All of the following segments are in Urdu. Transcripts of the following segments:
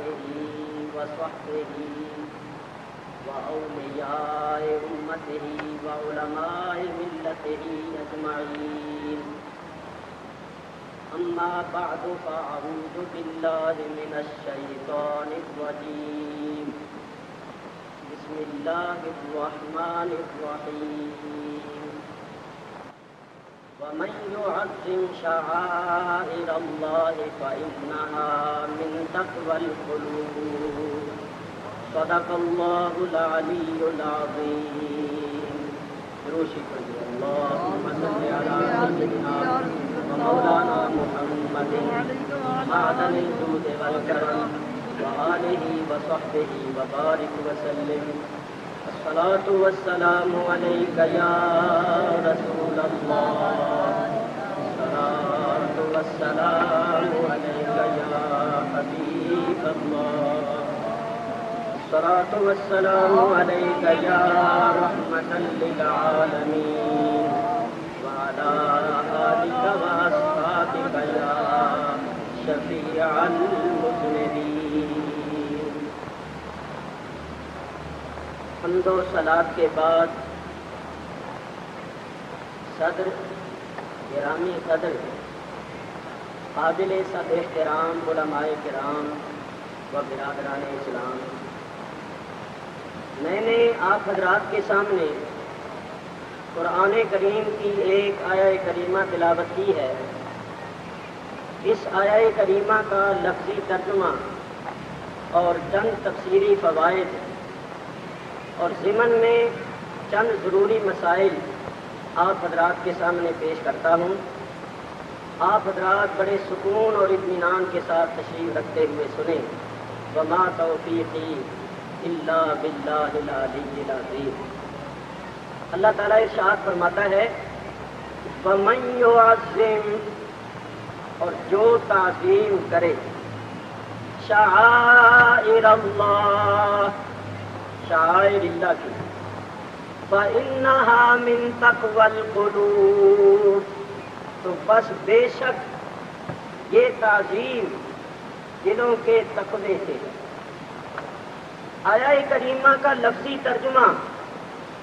آلہ وصحبہ وأولياء أمته وعلماء ملته أجمعين أما بعد فأعوذ بالله من الشيطان الرجيم بسم الله الرحمن الرحيم ومن يعظم شعائر الله فإنها من تقوى القلوب صدق الله العلي العظيم اللهم صل على سيدنا ومولانا محمد معدن الجود والكرم وآله وصحبه وبارك وسلم الصلاة والسلام عليك يا رسول الله الصلاة والسلام عليك يا حبيب الله الصلاة والسلام عليك يا رحمة للعالمين وعلى آلك وأصحابك يا شفيع المذنبين. حمد و صلاۃ کے بعد صدر گرامی صدر قابل سب احترام علماء کرام و برادران اسلام، میں نے آپ حضرات کے سامنے قرآن کریم کی ایک آیہ کریمہ تلاوت کی ہے. اس آیہ کریمہ کا لفظی ترجمہ اور چند تفسیری فوائد اور ضمن میں چند ضروری مسائل آپ حضرات کے سامنے پیش کرتا ہوں. آپ حضرات بڑے سکون اور اطمینان کے ساتھ تشریف رکھتے ہوئے سنیں. وما توفیقی الا باللہ العلی العظیم. اللہ تعالیٰ ارشاد فرماتا ہے وَمَن يُعَظِّمْ، اور جو تعظیم کرے، شعائر اللہ، شعائر اللہ کی، فَإِنَّهَا مِن تَقْوَى الْقُلُوبِ، تو بس بے شک یہ تعظیم دلوں کے تقوی سے. آیہ کریمہ کا لفظی ترجمہ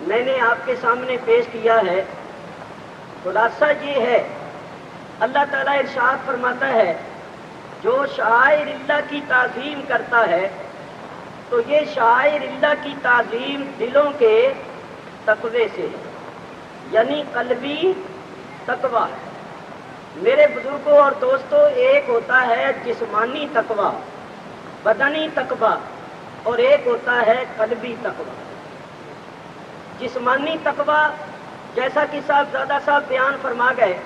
میں نے آپ کے سامنے پیش کیا ہے. خلاصہ یہ ہے، اللہ تعالیٰ ارشاد فرماتا ہے جو شعائر اللہ کی تعظیم کرتا ہے تو یہ شعائر اللہ کی تعظیم دلوں کے تقوی سے ہے، یعنی قلبی تقوی ہے. میرے بزرگوں اور دوستوں، ایک ہوتا ہے جسمانی تقوی، بدنی تقوی، اور ایک ہوتا ہے قلبی تقوی. جسمانی تقوی جیسا کہ صاحبزادہ صاحب بیان فرما گئے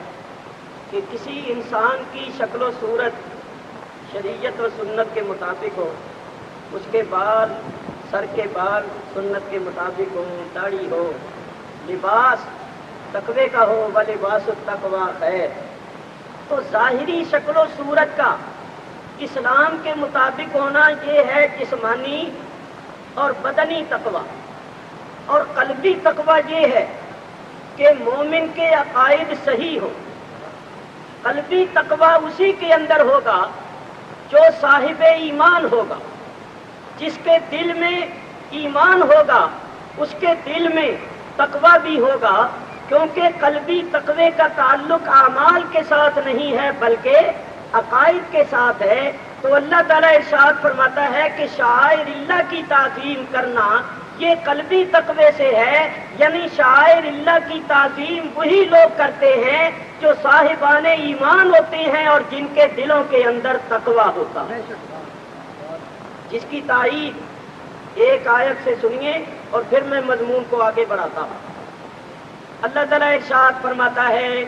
کہ کسی انسان کی شکل و صورت شریعت و سنت کے مطابق ہو، اس کے بال، سر کے بال سنت کے مطابق ہو، داڑھی ہو، لباس تقوی کا ہو، وَلِبَاسُ التَّقْوَىٰ خیر. تو ظاہری شکل و صورت کا اسلام کے مطابق ہونا یہ ہے جسمانی اور بدنی تقوی. اور قلبی تقوی یہ ہے کہ مومن کے عقائد صحیح ہو. قلبی تقوی اسی کے اندر ہوگا جو صاحب ایمان ہوگا. جس کے دل میں ایمان ہوگا اس کے دل میں تقوی بھی ہوگا، کیونکہ قلبی تقوی کا تعلق اعمال کے ساتھ نہیں ہے بلکہ عقائد کے ساتھ ہے. تو اللہ تعالیٰ ارشاد فرماتا ہے کہ شعائر اللہ کی تعظیم کرنا یہ قلبی تقوی سے ہے، یعنی شعائر اللہ کی تعظیم وہی لوگ کرتے ہیں جو صاحبان ایمان ہوتے ہیں اور جن کے دلوں کے اندر تقوی ہوتا ہے، جس کی تائید ایک آیت سے سنیے اور پھر میں مضمون کو آگے بڑھاتا ہوں. اللہ تعالیٰ ارشاد فرماتا ہے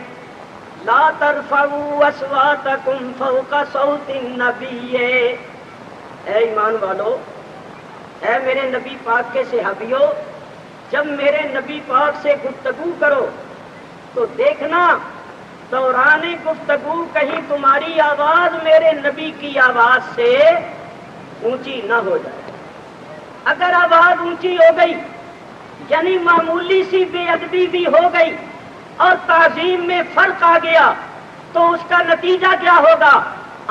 لا ترفعوا اصواتکم فوق صوت النبی. اے ایمان والو، اے میرے نبی پاک کے صحابیوں، جب میرے نبی پاک سے گفتگو کرو تو دیکھنا دوران گفتگو کہیں تمہاری آواز میرے نبی کی آواز سے اونچی نہ ہو جائے. اگر آواز اونچی ہو گئی یعنی معمولی سی بے ادبی بھی ہو گئی اور تعظیم میں فرق آ گیا تو اس کا نتیجہ کیا ہوگا؟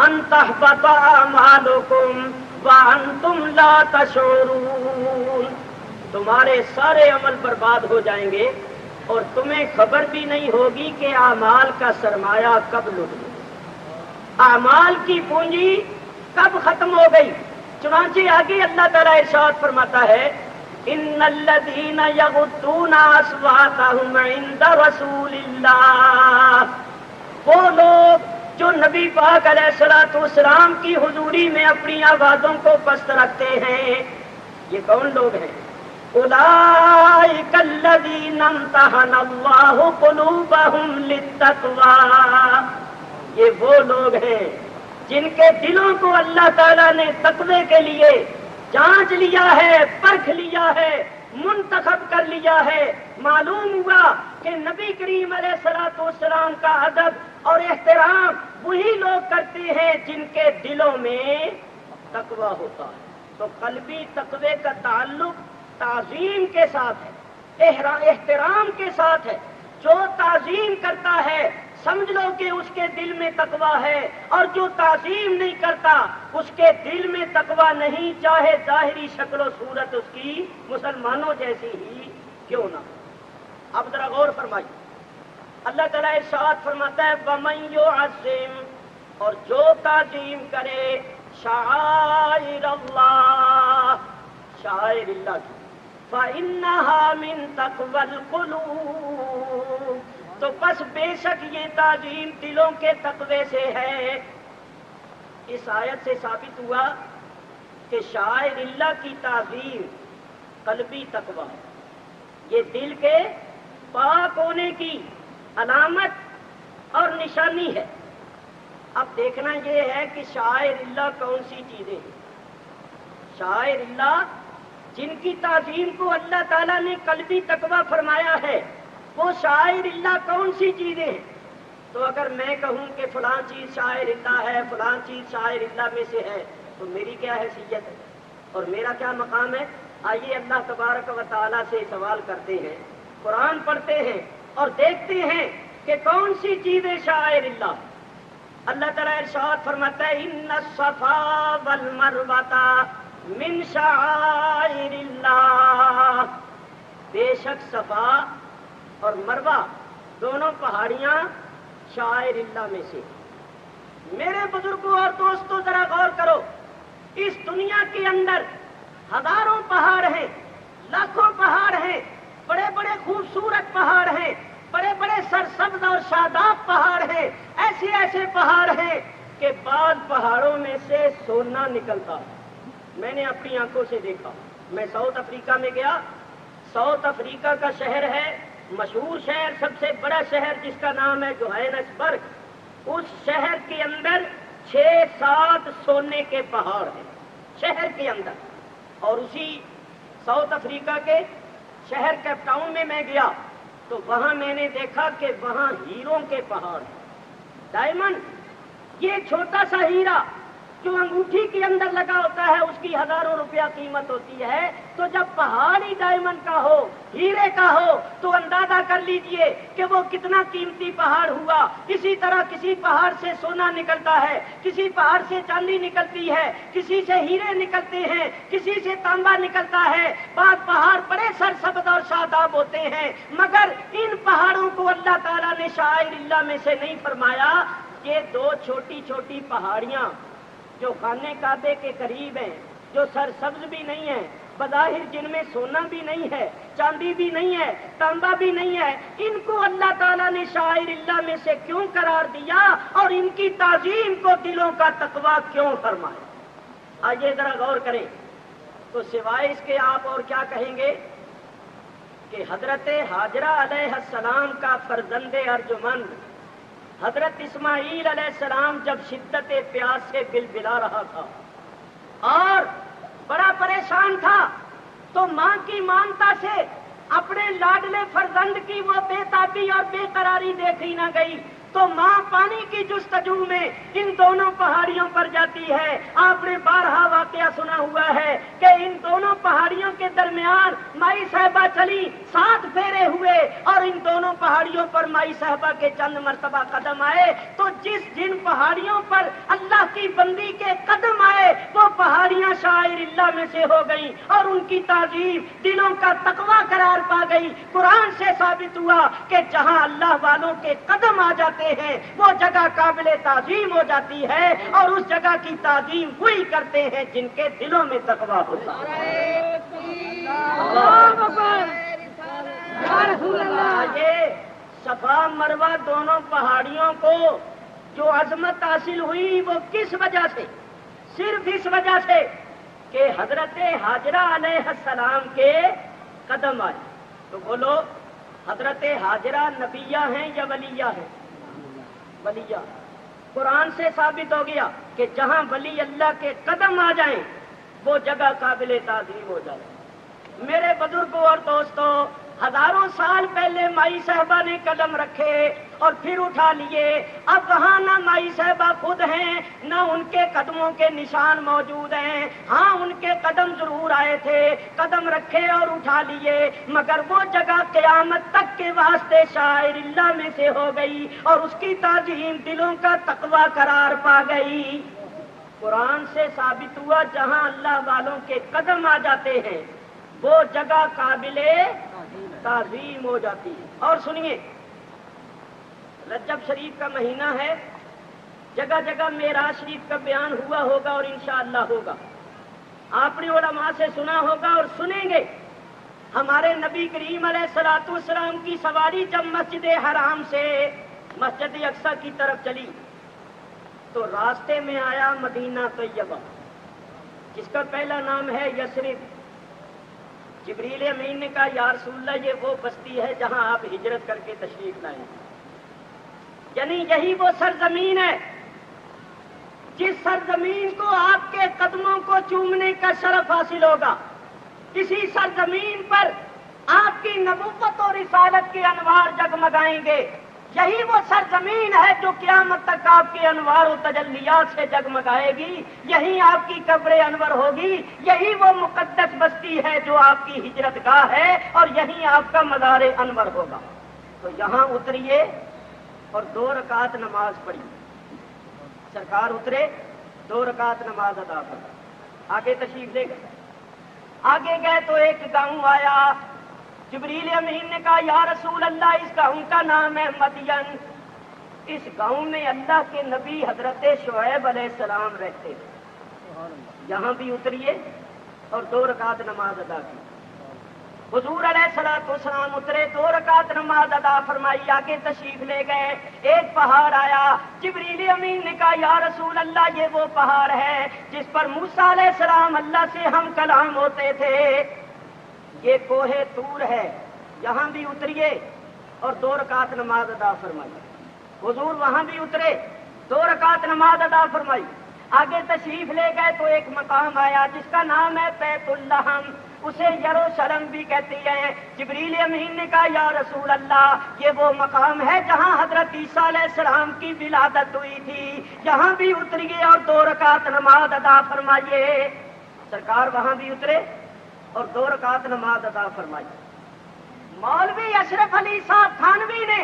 ان تحبط اعمالکم، وانتم لا تشعرون، تمہارے سارے عمل برباد ہو جائیں گے اور تمہیں خبر بھی نہیں ہوگی کہ اعمال کا سرمایہ کب لٹ گیا، اعمال کی پونجی کب ختم ہو گئی۔ چنانچہ آگے اللہ تعالیٰ ارشاد فرماتا ہے ان الذین یغضون اصواتهم عند رسول اللہ، وہ لوگ جو نبی پاک علیہ الصلوۃ والسلام کی حضوری میں اپنی آوازوں کو پست رکھتے ہیں، یہ کون لوگ ہیں؟ اولئک الذین امتحن اللہ قلوبہم للتقوی، یہ وہ لوگ ہیں جن کے دلوں کو اللہ تعالیٰ نے تقوی کے لیے جانچ لیا ہے، پرکھ لیا ہے، منتخب کر لیا ہے۔ معلوم ہوا کہ نبی کریم علیہ الصلوۃ والسلام کا ادب اور احترام وہی لوگ کرتے ہیں جن کے دلوں میں تقوی ہوتا ہے۔ تو قلبی تقوی کا تعلق تعظیم کے ساتھ ہے، احترام کے ساتھ ہے۔ جو تعظیم کرتا ہے سمجھ لو کہ اس کے دل میں تقوی ہے، اور جو تعظیم نہیں کرتا اس کے دل میں تقوی نہیں، چاہے ظاہری شکل و صورت اس کی مسلمانوں جیسی ہی کیوں نہ۔ اب ذرا غور فرمائیے، اللہ تعالیٰ ارشاد فرماتا ہے وَمَن يُعَظِّمْ، اور جو تعظیم کرے شعائر اللہ، شعائر اللہ کی، فَإِنَّهَا مِن تَقْوَى الْقُلُوبِ، تو بس بے شک یہ تعظیم دلوں کے تقوی سے ہے۔ اس آیت سے ثابت ہوا کہ شعائر اللہ کی تعظیم قلبی تقوی ہے، یہ دل کے پاک ہونے کی علامت اور نشانی ہے۔ اب دیکھنا یہ ہے کہ شعائر اللہ کون سی چیزیں ہیں۔ شعائر اللہ جن کی تعظیم کو اللہ تعالیٰ نے قلبی تقوی فرمایا ہے، وہ شاعر اللہ کون سی چیزیں ہیں؟ تو اگر میں کہوں کہ فلاں چیز شاعر اللہ ہے، فلاں چیز شاعر اللہ میں سے ہے، تو میری کیا حیثیت ہے اور میرا کیا مقام ہے؟ آئیے اللہ تبارک و تعالیٰ سے سوال کرتے ہیں، قرآن پڑھتے ہیں اور دیکھتے ہیں کہ کون سی چیزیں شاعر اللہ۔ اللہ تعالیٰ ارشاد فرماتا ہے ان الصفا والمروۃ من شعائر اللہ، بے شک صفا اور مروہ دونوں پہاڑیاں شاعر اللہ میں سے۔ میرے بزرگوں اور دوستوں ذرا غور کرو، اس دنیا کے اندر ہزاروں پہاڑ ہیں، لاکھوں پہاڑ ہیں، بڑے بڑے خوبصورت پہاڑ ہیں، بڑے بڑے سرسبز اور شاداب پہاڑ ہیں، ایسے ایسے پہاڑ ہیں کہ بعض پہاڑوں میں سے سونا نکلتا ہے۔ میں نے اپنی آنکھوں سے دیکھا، میں ساؤتھ افریقہ میں گیا۔ ساؤتھ افریقہ کا شہر ہے مشہور شہر، سب سے بڑا شہر جس کا نام ہے جوہانسبرگ، اس شہر کے اندر 6-7 سونے کے پہاڑ ہیں شہر کے اندر۔ اور اسی ساؤتھ افریقہ کے شہر کیپ ٹاؤن میں میں گیا تو وہاں میں نے دیکھا کہ وہاں ہیروں کے پہاڑ ہیں، ڈائمنڈ۔ یہ چھوٹا سا ہیرا جو انگوٹھی کے اندر لگا ہوتا ہے اس کی ہزاروں روپیہ قیمت ہوتی ہے، تو جب پہاڑی ڈائمنڈ کا ہو، ہیرے کا ہو، تو اندازہ کر لیجئے کہ وہ کتنا قیمتی پہاڑ ہوا۔ اسی طرح کسی پہاڑ سے سونا نکلتا ہے، کسی پہاڑ سے چاندی نکلتی ہے، کسی سے ہیرے نکلتے ہیں، کسی سے تانبا نکلتا ہے۔ بعض پہاڑ بڑے سرسبز اور شاداب ہوتے ہیں، مگر ان پہاڑوں کو اللہ تعالیٰ نے شاعر اللہ میں سے نہیں فرمایا۔ یہ دو چھوٹی چھوٹی پہاڑیاں جو خانے کعبے کے قریب ہیں، جو سرسبز بھی نہیں ہیں، بظاہر جن میں سونا بھی نہیں ہے، چاندی بھی نہیں ہے، تانبا بھی نہیں ہے، ان کو اللہ تعالیٰ نے شاعر اللہ میں سے کیوں قرار دیا اور ان کی تعظیم کو دلوں کا تقویٰ کیوں فرمایا؟ آئیے ذرا غور کریں تو سوائے اس کے آپ اور کیا کہیں گے کہ حضرت ہاجرہ علیہ السلام کا فرزند ارجمند حضرت اسماعیل علیہ السلام جب شدت پیاس سے بلبلا رہا تھا اور بڑا پریشان تھا، تو ماں کی مامتا سے اپنے لاڈلے فرزند کی وہ بے تابی اور بے قراری دیکھی نہ گئی، تو ماں پانی کی جستجو میں ان دونوں پہاڑیوں پر جاتی ہے۔ آپ نے بارہا واقعہ سنا ہوا ہے کہ ان دونوں پہاڑیوں کے درمیان مائی صاحبہ چلی، 7 پھیرے ہوئے اور ان دونوں پہاڑیوں پر مائی صاحبہ کے چند مرتبہ قدم آئے، تو جن پہاڑیوں پر اللہ کی بندی کے قدم آئے وہ پہاڑیاں شاعر اللہ میں سے ہو گئیں اور ان کی تعظیم دلوں کا تقویٰ قرار پا گئی۔ قرآن سے ثابت ہوا کہ جہاں اللہ والوں کے قدم آ جاتے ہیں وہ جگہ قابل تعظیم ہو جاتی ہے، اور اس جگہ کی تعظیم وہی کرتے ہیں جن کے دلوں میں تقویٰ ہوتا ہے۔ یہ صفا مروہ دونوں پہاڑیوں کو جو عظمت حاصل ہوئی وہ کس وجہ سے؟ صرف اس وجہ سے کہ حضرت حاجرہ علیہ السلام کے قدم آئے۔ تو بولو حضرت حاجرہ نبیہ ہیں یا ولیہ ہیں؟ ولیہ۔ قرآن سے ثابت ہو گیا کہ جہاں ولی اللہ کے قدم آ جائیں وہ جگہ قابل تعظیم ہو جائے۔ میرے بزرگوں اور دوستوں، ہزاروں سال پہلے مائی صاحبہ نے قدم رکھے اور پھر اٹھا لیے۔ اب وہاں نہ مائی صاحبہ خود ہیں نہ ان کے قدموں کے نشان موجود ہیں۔ ہاں ان کے قدم ضرور آئے تھے، قدم رکھے اور اٹھا لیے، مگر وہ جگہ قیامت تک کے واسطے شاعر اللہ میں سے ہو گئی اور اس کی تعظیم دلوں کا تقویٰ قرار پا گئی۔ قرآن سے ثابت ہوا جہاں اللہ والوں کے قدم آ جاتے ہیں وہ جگہ قابل تعظیم ہو جاتی ہے۔ اور سنیے، رجب شریف کا مہینہ ہے، جگہ جگہ معراج شریف کا بیان ہوا ہوگا اور انشاءاللہ ہوگا۔ آپ نے علماء سے سنا ہوگا اور سنیں گے۔ ہمارے نبی کریم علیہ الصلوۃ والسلام کی سواری جب مسجد حرام سے مسجد اقصی کی طرف چلی تو راستے میں آیا مدینہ طیبہ، جس کا پہلا نام ہے یثرب۔ جبریل امین نے کہا یا رسول اللہ یہ وہ بستی ہے جہاں آپ ہجرت کر کے تشریف لائیں، یعنی یہی وہ سرزمین ہے جس سرزمین کو آپ کے قدموں کو چومنے کا شرف حاصل ہوگا۔ اسی سرزمین پر آپ کی نبوت اور رسالت کے انوار جگمگائیں گے۔ یہی وہ سرزمین ہے جو قیامت تک آپ کے انوار و تجلیات سے جگمگائے گی۔ یہی آپ کی قبر انور ہوگی، یہی وہ مقدس بستی ہے جو آپ کی ہجرت گاہ ہے، اور یہی آپ کا مزار انور ہوگا۔ تو یہاں اتریے اور 2 رکعت نماز پڑھی۔ سرکار اترے، 2 رکعت نماز ادا کر، آگے تشریف لے گئے۔ آگے گئے تو ایک گاؤں آیا۔ جبریل امین نے کہا یا رسول اللہ اس گاؤں کا نام ہے مدین، اس گاؤں میں اللہ کے نبی حضرت شعیب علیہ السلام رہتے تھے، یہاں بھی اتریے اور 2 رکعت نماز ادا کی۔ حضور علیہ الصلوۃ والسلام اترے، 2 رکعت نماز ادا فرمائی، آگے تشریف لے گئے۔ ایک پہاڑ آیا، جبریل امین نے کہا یا رسول اللہ یہ وہ پہاڑ ہے جس پر موسیٰ علیہ السلام اللہ سے ہم کلام ہوتے تھے، یہ کوہ طور ہے، یہاں بھی اتریے اور 2 رکعت نماز ادا فرمائی۔ حضور وہاں بھی اترے، 2 رکعت نماز ادا فرمائی، آگے تشریف لے گئے تو ایک مقام آیا جس کا نام ہے بیت اللحم، اسے یروشلم بھی کہتی ہیں۔ جبریل امین نے کہا یا رسول اللہ یہ وہ مقام ہے جہاں حضرت عیسیٰ علیہ السلام کی ولادت ہوئی تھی، یہاں بھی اتریے اور 2 رکعت نماز ادا فرمائیے۔ سرکار وہاں بھی اترے اور 2 رکعت نماز ادا فرمائی۔ مولوی اشرف علی صاحب تھانوی نے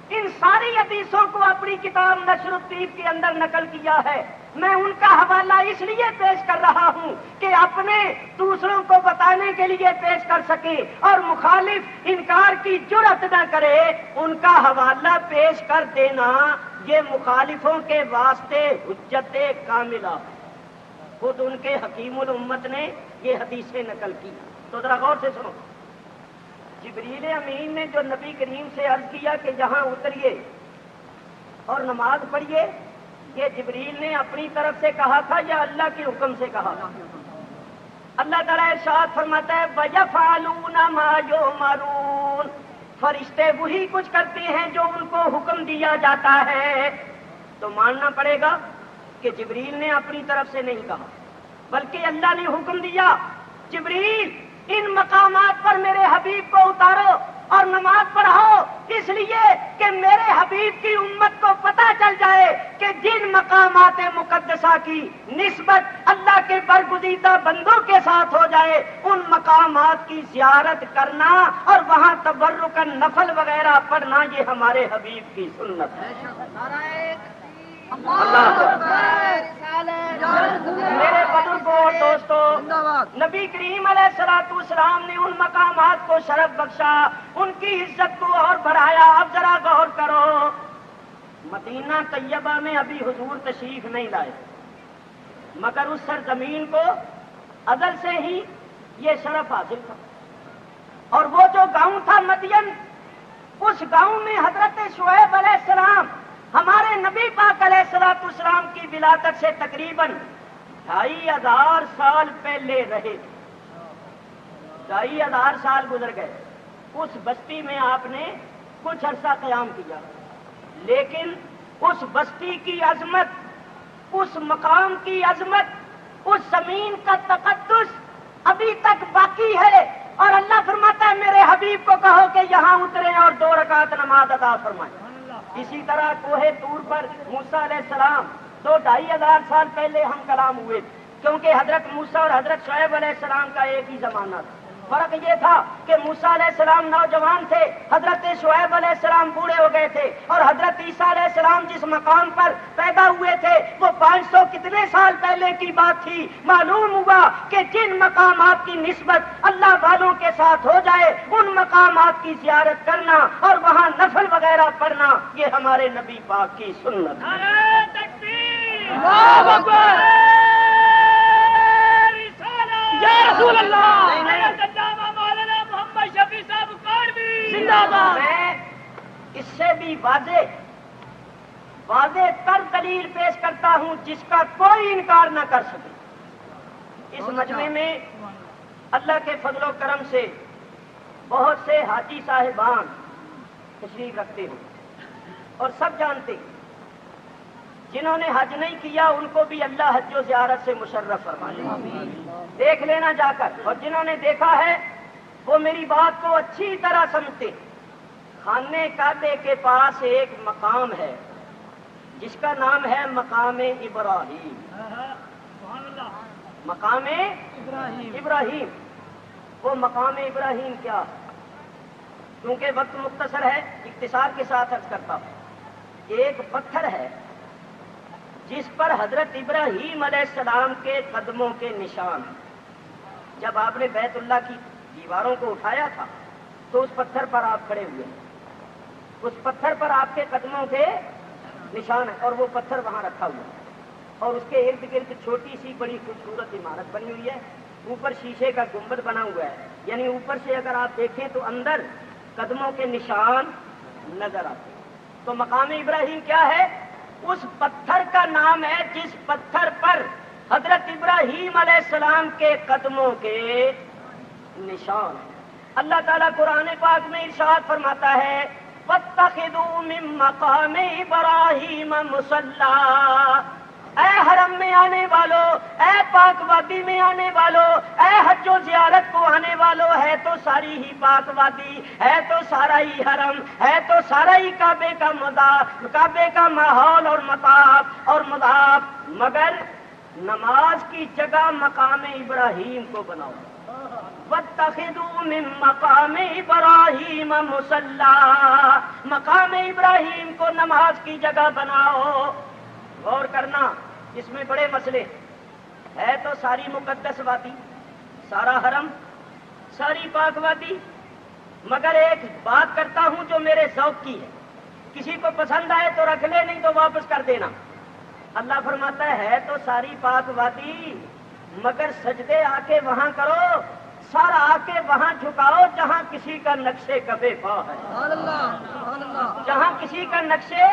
ان ساری حدیثوں کو اپنی کتاب نشر الطیب کے اندر نقل کیا ہے۔ میں ان کا حوالہ اس لیے پیش کر رہا ہوں کہ اپنے دوسروں کو بتانے کے لیے پیش کر سکے اور مخالف انکار کی جرأت نہ کرے۔ ان کا حوالہ پیش کر دینا یہ مخالفوں کے واسطے حجت کاملہ، خود ان کے حکیم الامت نے یہ حدیثیں نقل کی۔ تو ذرا غور سے سنو، جبریل امین نے جو نبی کریم سے عرض کیا کہ یہاں اتریے اور نماز پڑھیے، یہ جبریل نے اپنی طرف سے کہا تھا یا اللہ کے حکم سے کہا تھا؟ اللہ تعالیٰ ارشاد فرماتا ہے وَيَفْعَلُونَ مَا يُؤْمَرُونَ، فرشتے وہی کچھ کرتے ہیں جو ان کو حکم دیا جاتا ہے۔ تو ماننا پڑے گا کہ جبریل نے اپنی طرف سے نہیں کہا بلکہ اللہ نے حکم دیا، جبریل ان مقامات پر میرے حبیب کو اتارو اور نماز پڑھاؤ، اس لیے کہ میرے حبیب کی امت کو پتہ چل جائے کہ جن مقامات مقدسہ کی نسبت اللہ کے برگزیدہ بندوں کے ساتھ ہو جائے ان مقامات کی زیارت کرنا اور وہاں تبرکاً نفل وغیرہ پڑھنا یہ ہمارے حبیب کی سنت ہے۔ اللہ میرے بزرگوں نبی کریم علیہ السلام نے ان مقامات کو شرف بخشا، ان کی عزت کو اور بڑھایا۔ اب ذرا غور کرو، مدینہ طیبہ میں ابھی حضور تشریف نہیں لائے، مگر اس سرزمین کو ازل سے ہی یہ شرف حاصل تھا۔ اور وہ جو گاؤں تھا مدین، اس گاؤں میں حضرت شعیب علیہ السلام ہمارے نبی پاک علیہ السلام کی ولادت سے تقریباً 2500 سال پہلے رہے۔ 2500 سال گزر گئے، اس بستی میں آپ نے کچھ عرصہ قیام کیا، لیکن اس بستی کی عظمت، اس مقام کی عظمت، اس زمین کا تقدس ابھی تک باقی ہے۔ اور اللہ فرماتا ہے میرے حبیب کو کہو کہ یہاں اتریں اور 2 رکعت نماز ادا فرمائیں۔ اسی طرح کوہ طور پر موسیٰ علیہ السلام تو 2500 سال پہلے ہم کلام ہوئے، کیونکہ حضرت موسیٰ اور حضرت شعیب علیہ السلام کا ایک ہی زمانہ تھا۔ فرق یہ تھا کہ موسیٰ علیہ السلام نوجوان تھے، حضرت شعیب علیہ السلام بوڑھے ہو گئے تھے، اور حضرت عیسیٰ علیہ السلام جس مقام پر پیدا ہوئے تھے وہ 500 کتنے سال پہلے کی بات تھی۔ معلوم ہوا کہ جن مقامات کی نسبت اللہ والوں کے ساتھ ہو جائے ان مقامات کی زیارت کرنا اور وہاں نفل وغیرہ پڑھنا یہ ہمارے نبی پاک کی سنت ہے۔ نعرہ تکبیر، اللہ اکبر، یا رسول اللہ، مولانا محمد شفیع صاحب کاروی زندہ باد۔ میں اس سے بھی واضح تر دلیل پیش کرتا ہوں جس کا کوئی انکار نہ کر سکے۔ اس مجمع میں اللہ کے فضل و کرم سے بہت سے حاجی صاحبان تشریف رکھتے ہیں اور سب جانتے ہیں، جنہوں نے حج نہیں کیا ان کو بھی اللہ حج و زیارت سے مشرف فرمائے، دیکھ لینا جا کر، اور جنہوں نے دیکھا ہے وہ میری بات کو اچھی طرح سمجھتے۔ خانہ کعبے کے پاس ایک مقام ہے جس کا نام ہے مقام ابراہیم۔ مقام ابراہیم، وہ مقام ابراہیم کیا؟ کیونکہ وقت مختصر ہے اختصار کے ساتھ عرض کرتا ہوں۔ ایک پتھر ہے جس پر حضرت ابراہیم علیہ السلام کے قدموں کے نشان ہیں۔ جب آپ نے بیت اللہ کی دیواروں کو اٹھایا تھا تو اس پتھر پر آپ کھڑے ہوئے، اس پتھر پر آپ کے قدموں کے نشان ہیں، اور وہ پتھر وہاں رکھا ہوا ہے، اور اس کے ارد گرد چھوٹی سی بڑی خوبصورت عمارت بنی ہوئی ہے، اوپر شیشے کا گنبد بنا ہوا ہے، یعنی اوپر سے اگر آپ دیکھیں تو اندر قدموں کے نشان نظر آتے ہیں۔ تو مقام ابراہیم کیا ہے؟ اس پتھر کا نام ہے جس پتھر پر حضرت ابراہیم علیہ السلام کے قدموں کے نشان ہیں۔ اللہ تعالیٰ قرآن پاک میں ارشاد فرماتا ہے وَاتَّخِذُوا مِن مَّقَامِ إِبْرَاهِيمَ مُصَلًّى، اے حرم میں آنے والو، اے پاک وادی میں آنے والو، اے حج و زیارت کو آنے والو، ہے تو ساری ہی پاک وادی، ہے تو سارا ہی حرم، ہے تو سارا ہی کعبے کا کعبے کا ماحول اور مطاف اور مضاف، مگر نماز کی جگہ مقام ابراہیم کو بناؤ۔ وَاتَّخِذُوا مِن مَّقَامِ إِبْرَاهِيمَ مُصَلًّى، مقام ابراہیم کو نماز کی جگہ بناؤ۔ غور کرنا، اس میں بڑے مسئلے ہے تو ساری مقدس وادی، سارا حرم، ساری پاک وادی، مگر ایک بات کرتا ہوں جو میرے ذوق کی ہے، کسی کو پسند آئے تو رکھ لے، نہیں تو واپس کر دینا۔ اللہ فرماتا ہے تو ساری پاک وادی، مگر سجدے آ کے وہاں کرو، سارا آ کے وہاں جھکاؤ جہاں کسی کا نقشے کفے پا ہے، جہاں کسی کا نقشے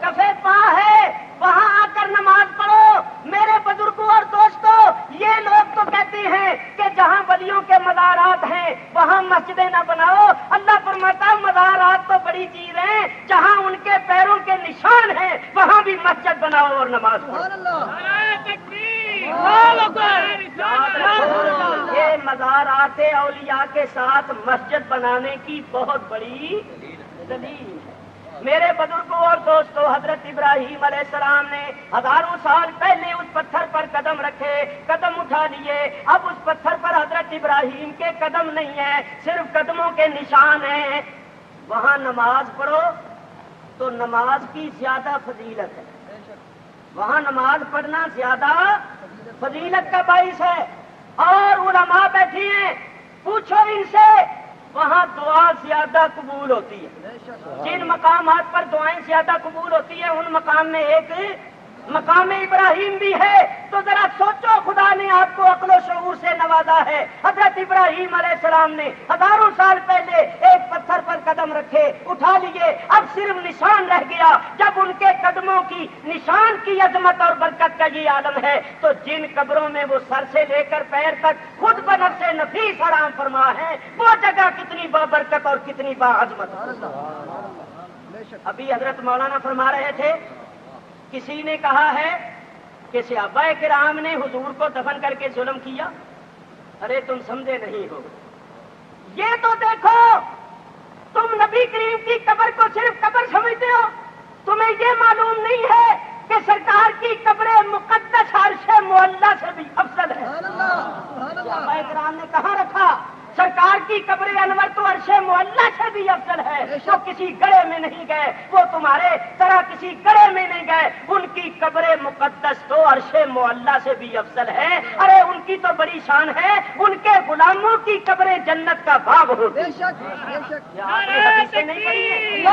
کفے پا ہے وہاں آ کر نماز پڑھو۔ میرے بزرگوں اور دوستوں، یہ لوگ تو کہتے ہیں کہ جہاں ولیوں کے مزارات ہیں وہاں مسجدیں نہ بناؤ۔ اللہ فرماتا مزارات تو بڑی چیز ہیں، جہاں ان کے پیروں کے نشان ہیں وہاں بھی مسجد بناؤ اور نماز پڑھو۔ یہ مزارات اولیاء کے ساتھ مسجد بنانے کی بہت بڑی دلیل ہے۔ میرے بزرگوں اور دوستوں، حضرت ابراہیم علیہ السلام نے ہزاروں سال پہلے اس پتھر پر قدم رکھے، قدم اٹھا لیے، اب اس پتھر پر حضرت ابراہیم کے قدم نہیں ہیں، صرف قدموں کے نشان ہیں۔ وہاں نماز پڑھو تو نماز کی زیادہ فضیلت ہے، وہاں نماز پڑھنا زیادہ فضیلت کا باعث ہے۔ اور علماء بیٹھی ہیں، پوچھو ان سے، وہاں دعا زیادہ قبول ہوتی ہے۔ جن مقامات پر دعائیں زیادہ قبول ہوتی ہیں ان مقام میں ایک مقام ابراہیم بھی ہے۔ تو ذرا سوچو، خدا نے آپ کو عقل و شعور سے نوازا ہے۔ حضرت ابراہیم علیہ السلام نے ہزاروں سال پہلے ایک پتھر پر قدم رکھے، اٹھا لیے، اب صرف نشان رہ گیا۔ جب ان کے قدموں کی نشان کی عظمت اور برکت کا یہ عالم ہے، تو جن قبروں میں وہ سر سے لے کر پیر تک خود بنفس نفیس آرام فرما ہے، وہ جگہ کتنی بابرکت اور کتنی باعظمت۔ ابھی حضرت مولانا فرما رہے تھے، کسی نے کہا ہے کہ صحابہ کرام نے حضور کو دفن کر کے ظلم کیا۔ ارے تم سمجھے نہیں ہو، یہ تو دیکھو، تم نبی کریم کی قبر کو صرف قبر سمجھتے ہو، تمہیں یہ معلوم نہیں ہے کہ سرکار کی قبر مقدس عرش معلیٰ سے بھی افضل ہے۔ صحابہ کرام نے کہاں رکھا؟ سرکار کی قبر انور تو عرش معلیٰ سے بھی افضل ہے۔ جو کسی گڑھے میں نہیں گئے، وہ تمہارے طرح کسی گڑھے میں نہیں گئے، ان کی قبر مقدس تو عرش معلیٰ سے بھی افضل ہے۔ ارے ان کی تو بڑی شان ہے، ان کے غلاموں کی قبر جنت کا باغ ہوتی ہے۔ حدیثیں نہیں پڑھی ہیں؟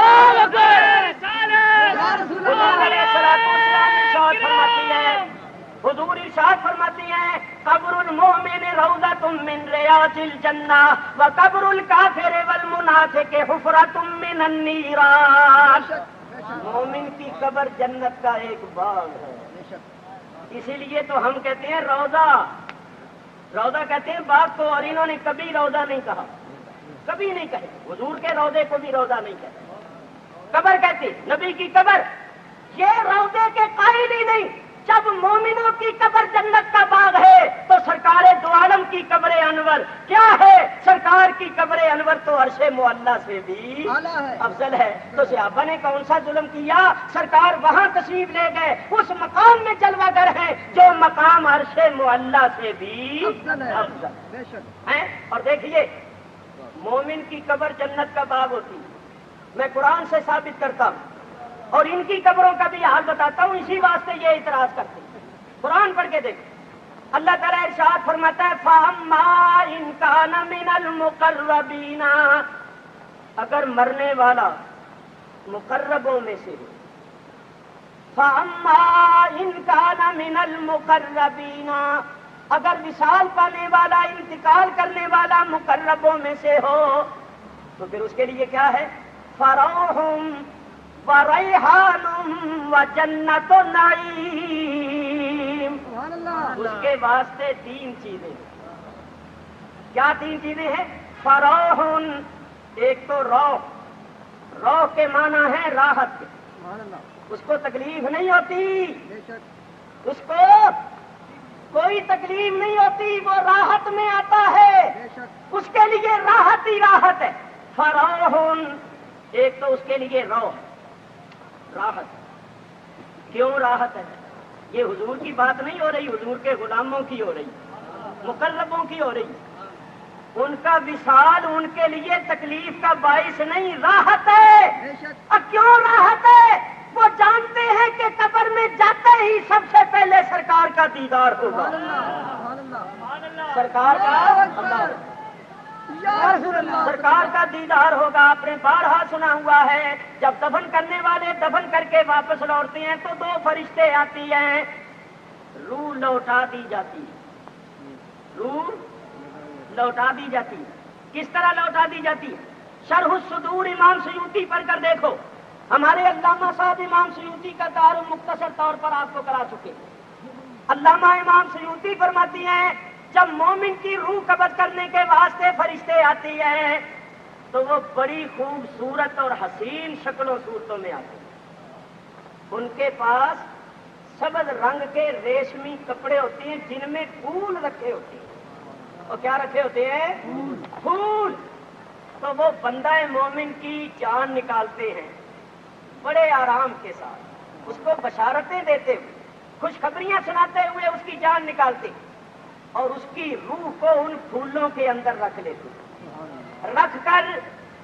حضور ارشاد فرماتی ہیں، قبر المؤمن روضۃ من ریاض الجنہ وقبر الکافر والمنافق حفرۃ من النیران۔ مومن کی قبر جنت کا ایک باغ ہے، اسی لیے تو ہم کہتے ہیں روضہ، روضہ کہتے ہیں باغ کو، اور انہوں نے کبھی روضہ نہیں کہا، کبھی نہیں کہے، حضور کے روضے کو بھی روضہ نہیں کہتے، قبر کہتے نبی کی قبر، یہ روضے کے قائل ہی نہیں۔ جب مومنوں کی قبر جنت کا باغ ہے تو سرکار دو عالم کی قبر انور کیا ہے؟ سرکار کی قبر انور تو عرش معلیٰ سے بھی افضل ہے۔ تو صحابہ نے کون سا ظلم کیا؟ سرکار وہاں تشریف لے گئے، اس مقام میں جلوہ گر ہیں جو مقام عرش معلیٰ سے بھی افضل ہے۔ اور دیکھیے، مومن کی قبر جنت کا باغ ہوتی ہے، میں قرآن سے ثابت کرتا ہوں، اور ان کی قبروں کا بھی حال بتاتا ہوں، اسی واسطے یہ اعتراض کرتے ہیں۔ قرآن پڑھ کے دیکھیں، اللہ تعالیٰ ارشاد فرماتا ہے، فَأَمَّا إِن كَانَ مِنَ الْمُقَرَّبِينَ، اگر مرنے والا مقربوں میں سے ہو، فَأَمَّا إِن كَانَ مِنَ الْمُقَرَّبِينَ، اگر وصال پانے والا، انتقال کرنے والا مقربوں میں سے ہو، تو پھر اس کے لیے کیا ہے؟ فَرَوْحٌ وَرَيْحَانٌ وَجَنَّتُ نَعِيمٍ، اس کے واسطے تین چیزیں۔ کیا تین چیزیں ہیں؟ فروح، ایک تو روح، روح کے معنی ہے راحت، اس کو تکلیف نہیں ہوتی، اس کو کوئی تکلیف نہیں ہوتی، وہ راحت میں آتا ہے، اس کے لیے راحت ہی راحت ہے۔ فروح، ایک تو اس کے لیے روح، راحت۔ کیوں راحت ہے؟ یہ حضور کی بات نہیں ہو رہی، حضور کے غلاموں کی ہو رہی، مقربوں کی ہو رہی۔ ان کا وصال ان کے لیے تکلیف کا باعث نہیں، راحت ہے۔ اور کیوں راحت ہے؟ وہ جانتے ہیں کہ قبر میں جاتے ہی سب سے پہلے سرکار کا دیدار ہوگا، سرکار کا دیدار ہوگا۔ آپ نے بارہا سنا ہوا ہے، جب دفن کرنے والے دفن کر کے واپس لوٹتے ہیں تو دو فرشتے آتی ہیں، روح لوٹا دی جاتی ہے، روح لوٹا دی جاتی ہے۔ کس طرح لوٹا دی جاتی ہے؟ شرح الصدور امام سیوطی پڑھ کر دیکھو، ہمارے علامہ صاحب امام سیوطی کا تعارف مختصر طور پر آپ کو کرا چکے۔ علامہ امام سیوطی فرماتی ہیں، جب مومن کی روح قبض کرنے کے واسطے فرشتے آتی ہیں تو وہ بڑی خوبصورت اور حسین شکل و صورتوں میں آتے ہیں۔ ان کے پاس سبز رنگ کے ریشمی کپڑے ہوتے ہیں جن میں پھول رکھے ہوتے ہیں۔ اور کیا رکھے ہوتے ہیں؟ پھول۔ تو وہ بندہ مومن کی جان نکالتے ہیں بڑے آرام کے ساتھ، اس کو بشارتیں دیتے ہوئے، خوشخبریاں سناتے ہوئے اس کی جان نکالتے اور اس کی روح کو ان پھولوں کے اندر رکھ لیتے، رکھ کر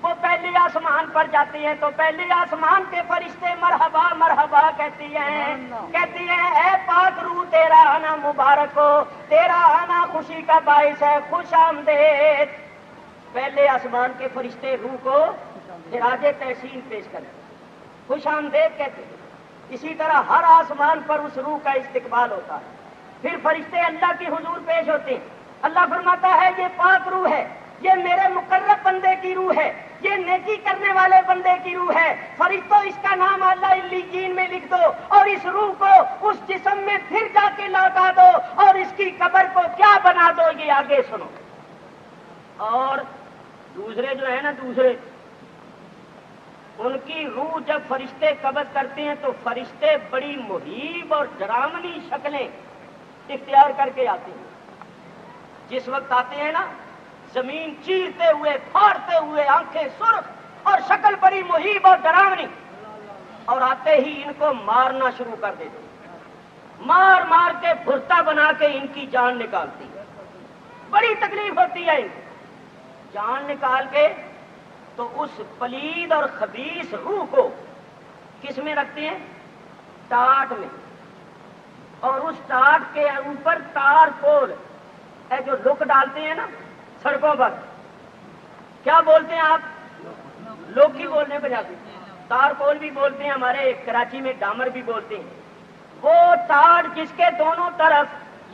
وہ پہلی آسمان پر جاتی ہیں تو پہلی آسمان کے فرشتے مرحبا مرحبا کہتی ہیں اے پاک روح تیرا آنا مبارک ہو، تیرا آنا خوشی کا باعث ہے، خوش آمدید۔ پہلے آسمان کے فرشتے روح کو خراج تحسین پیش کرتے، خوش آمدید کہتے ہیں۔ اسی طرح ہر آسمان پر اس روح کا استقبال ہوتا ہے۔ پھر فرشتے اللہ کی حضور پیش ہوتے ہیں، اللہ فرماتا ہے یہ پاک روح ہے، یہ میرے مقرب بندے کی روح ہے، یہ نیکی کرنے والے بندے کی روح ہے، فرشتوں اس کا نام اعلیٰ علیین میں لکھ دو اور اس روح کو اس جسم میں پھر جا کے لوٹا دو اور اس کی قبر کو کیا بنا دو، یہ آگے سنو۔ اور دوسرے جو ہے نا دوسرے، ان کی روح جب فرشتے قبض کرتے ہیں تو فرشتے بڑی مہیب اور ڈراؤنی شکلیں اختیار کر کے آتے ہیں۔ جس وقت آتے ہیں نا زمین چیرتے ہوئے پھاڑتے ہوئے، آنکھیں سرخ اور شکل بڑی مہیب اور ڈراؤنی، اور آتے ہی ان کو مارنا شروع کر دیتے ہیں، مار مار کے بھرتا بنا کے ان کی جان نکالتی ہے۔ بڑی تکلیف ہوتی ہے ان کو، جان نکال کے تو اس پلید اور خبیث روح کو کس میں رکھتے ہیں؟ ٹاٹ میں، اور اس ٹاٹ کے اوپر تار پول جو لک ڈالتے ہیں نا سڑکوں پر، کیا بولتے ہیں آپ؟ لوگ ہی بولنے پنجابی، تار پول بھی بولتے ہیں، ہمارے کراچی میں ڈامر بھی بولتے ہیں۔ وہ تار جس کے دونوں طرف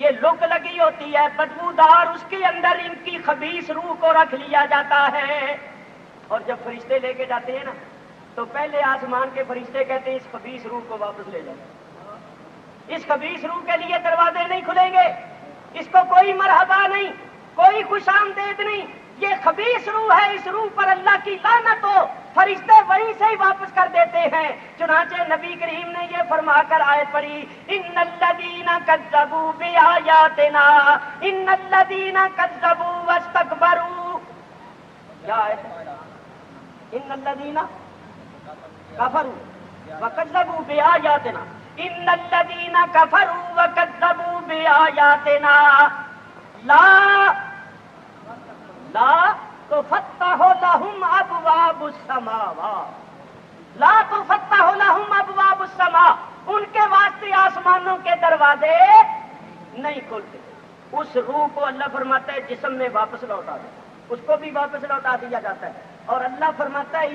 یہ لک لگی ہوتی ہے بدبودار، اس کے اندر ان کی خبیث روح کو رکھ لیا جاتا ہے۔ اور جب فرشتے لے کے جاتے ہیں نا تو پہلے آسمان کے فرشتے کہتے ہیں اس خبیث روح کو واپس لے جائیں، اس خبیث روح کے لیے دروازے نہیں کھلیں گے، اس کو کوئی مرحبا نہیں، کوئی خوش آمدید نہیں، یہ خبیث روح ہے، اس روح پر اللہ کی لعنت ہو۔ فرشتے وہیں سے ہی واپس کر دیتے ہیں۔ چنانچہ نبی کریم نے یہ فرما کر آیت پڑھی، ان الذین کذبوا بآیاتنا ان الذین کذبوا واستکبروا، کیا ہے؟ ان الذین کفروا وکذبوا بآیاتنا ان الذین کفروا وکذبوا بآیاتنا لا تفتح لهم ابواب السماوات، لا تفتح لهم ابواب السماء، ان کے واسطے آسمانوں کے دروازے نہیں کھلتے۔ اس روح کو اللہ فرماتا ہے جسم میں واپس لوٹا دو، اس کو بھی واپس لوٹا دیا جاتا ہے، اور اللہ فرماتا ہے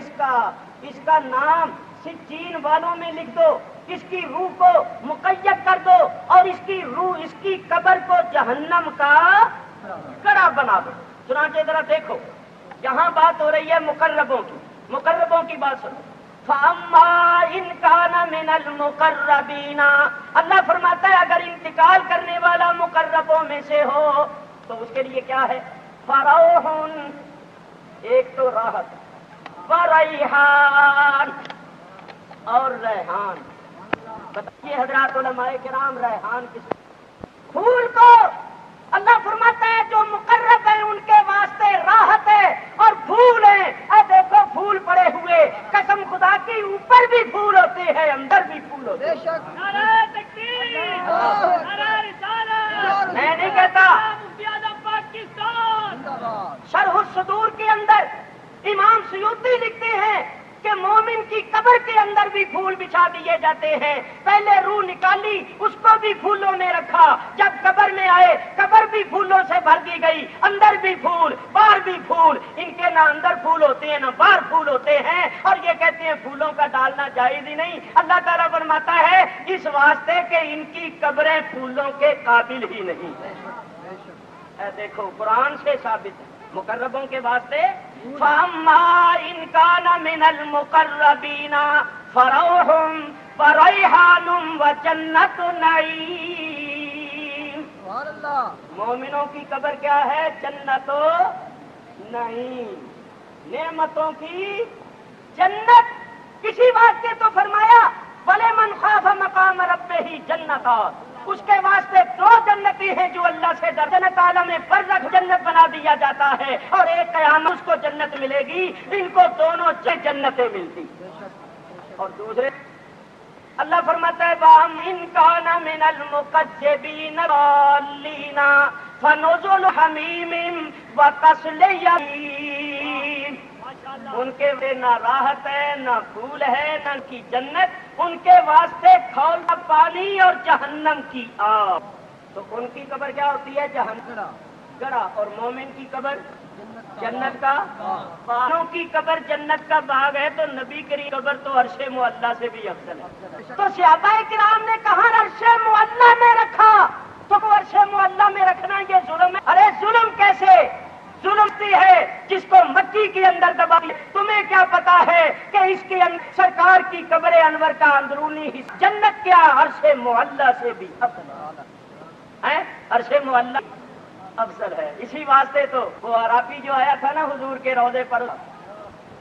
اس کا نام سجین والوں میں لکھ دو، اس کی روح کو مقید کر دو، اور اس کی روح، اس کی قبر کو جہنم کا کڑا بنا دو۔ چنانچہ ذرا دیکھو یہاں بات ہو رہی ہے مقربوں کی بات سنو۔ فَأَمَّا إِنْ كَانَ مِنَ الْمُقَرَّبِينَ، اللہ فرماتا ہے اگر انتقال کرنے والا مقربوں میں سے ہو تو اس کے لیے کیا ہے؟ فَرَوْحٌ، ایک تو راحت، وَرَيْحَانٌ، اور ریحان۔ بتائیے حضرات علماء کرام، ریحان کس پھول کو اللہ فرماتا ہے جو مقرب ہیں ان کے واسطے راحت ہے اور پھول ہیں۔ اے دیکھو پھول پڑے ہوئے، قسم خدا کی اوپر بھی پھول ہوتے ہیں اندر بھی پھول ہوتے ہیں۔ نعرہ تکبیر، نعرہ رسالت، میں نہیں کہتا، مفتی اعظم پاکستان۔ شرح الصدور کے اندر امام سیوطی لکھتے ہیں کہ مومن کی قبر کے اندر بھی پھول بچھا دیے جاتے ہیں۔ پہلے روح نکالی، اس کو بھی پھولوں میں رکھا، جب قبر میں آئے قبر بھی پھولوں سے بھر دی گئی، اندر بھی پھول باہر بھی پھول، ان کے نہ اندر پھول ہوتے ہیں نہ باہر پھول ہوتے ہیں، اور یہ کہتے ہیں پھولوں کا ڈالنا جائز ہی نہیں۔ اللہ تعالیٰ فرماتا ہے اس واسطے کہ ان کی قبریں پھولوں کے قابل ہی نہیں۔ اے دیکھو قرآن سے ثابت ہے مقربوں کے واسطے۔ فَأَمَّا إِنْ كَانَ مِنَ الْمُقَرَّبِينَ فَرَوْحٌ وَرَيْحَانٌ وَجَنَّتُ نَعِيمٍ، مومنوں کی قبر کیا ہے؟ جنت و نعیم، نعمتوں کی جنت۔ اسی واسطے تو فرمایا وَلِمَنْ خَافَ مَقَامَ رَبِّهِ جَنَّتَانِ، اس کے واسطے دو جنتی ہیں جو اللہ سے ڈر، جنت عالم برزخ جنت بنا دیا جاتا ہے، اور ایک قیامت اس کو جنت ملے گی، ان کو دونوں جنتیں ملتی۔ اور دوسرے اللہ فرماتا ہے وَإِنْ كَانَ مِنَ الْمُكَذِّبِينَ الضَّالِّينَ فَنُزُلُ حَمِيمٍ وَتَصْلِيَةُ جَحِيمٍ۔ ان کے لیے نہ راحت ہے، نہ پھول ہے، نہ ان کی جنت، ان کے واسطے کھولتا پانی اور جہنم کی آگ۔ تو ان کی قبر کیا ہوتی ہے؟ جہنم گڑا، اور مومن کی قبر جنت کا باغوں کی قبر جنت کا باغ ہے، تو نبی کی قبر تو عرش معلیٰ سے بھی افضل ہے۔ تو صحابہ کرام نے کہا عرش معلیٰ میں رکھا، تو وہ عرش معلیٰ میں رکھنا یہ ظلم ہے؟ ارے ظلم کیسے؟ ظلم ہے جس کو مٹی کے اندر دبا دیا۔ تمہیں کیا پتا ہے کہ اس کے سرکار کی قبر انور کا اندرونی حصہ جنت کیا عرش معلیٰ سے بھی افضل ہے؟ عرش معلیٰ افضل ہے۔ اسی واسطے تو وہ عرابی جو آیا تھا نا حضور کے روضے پر،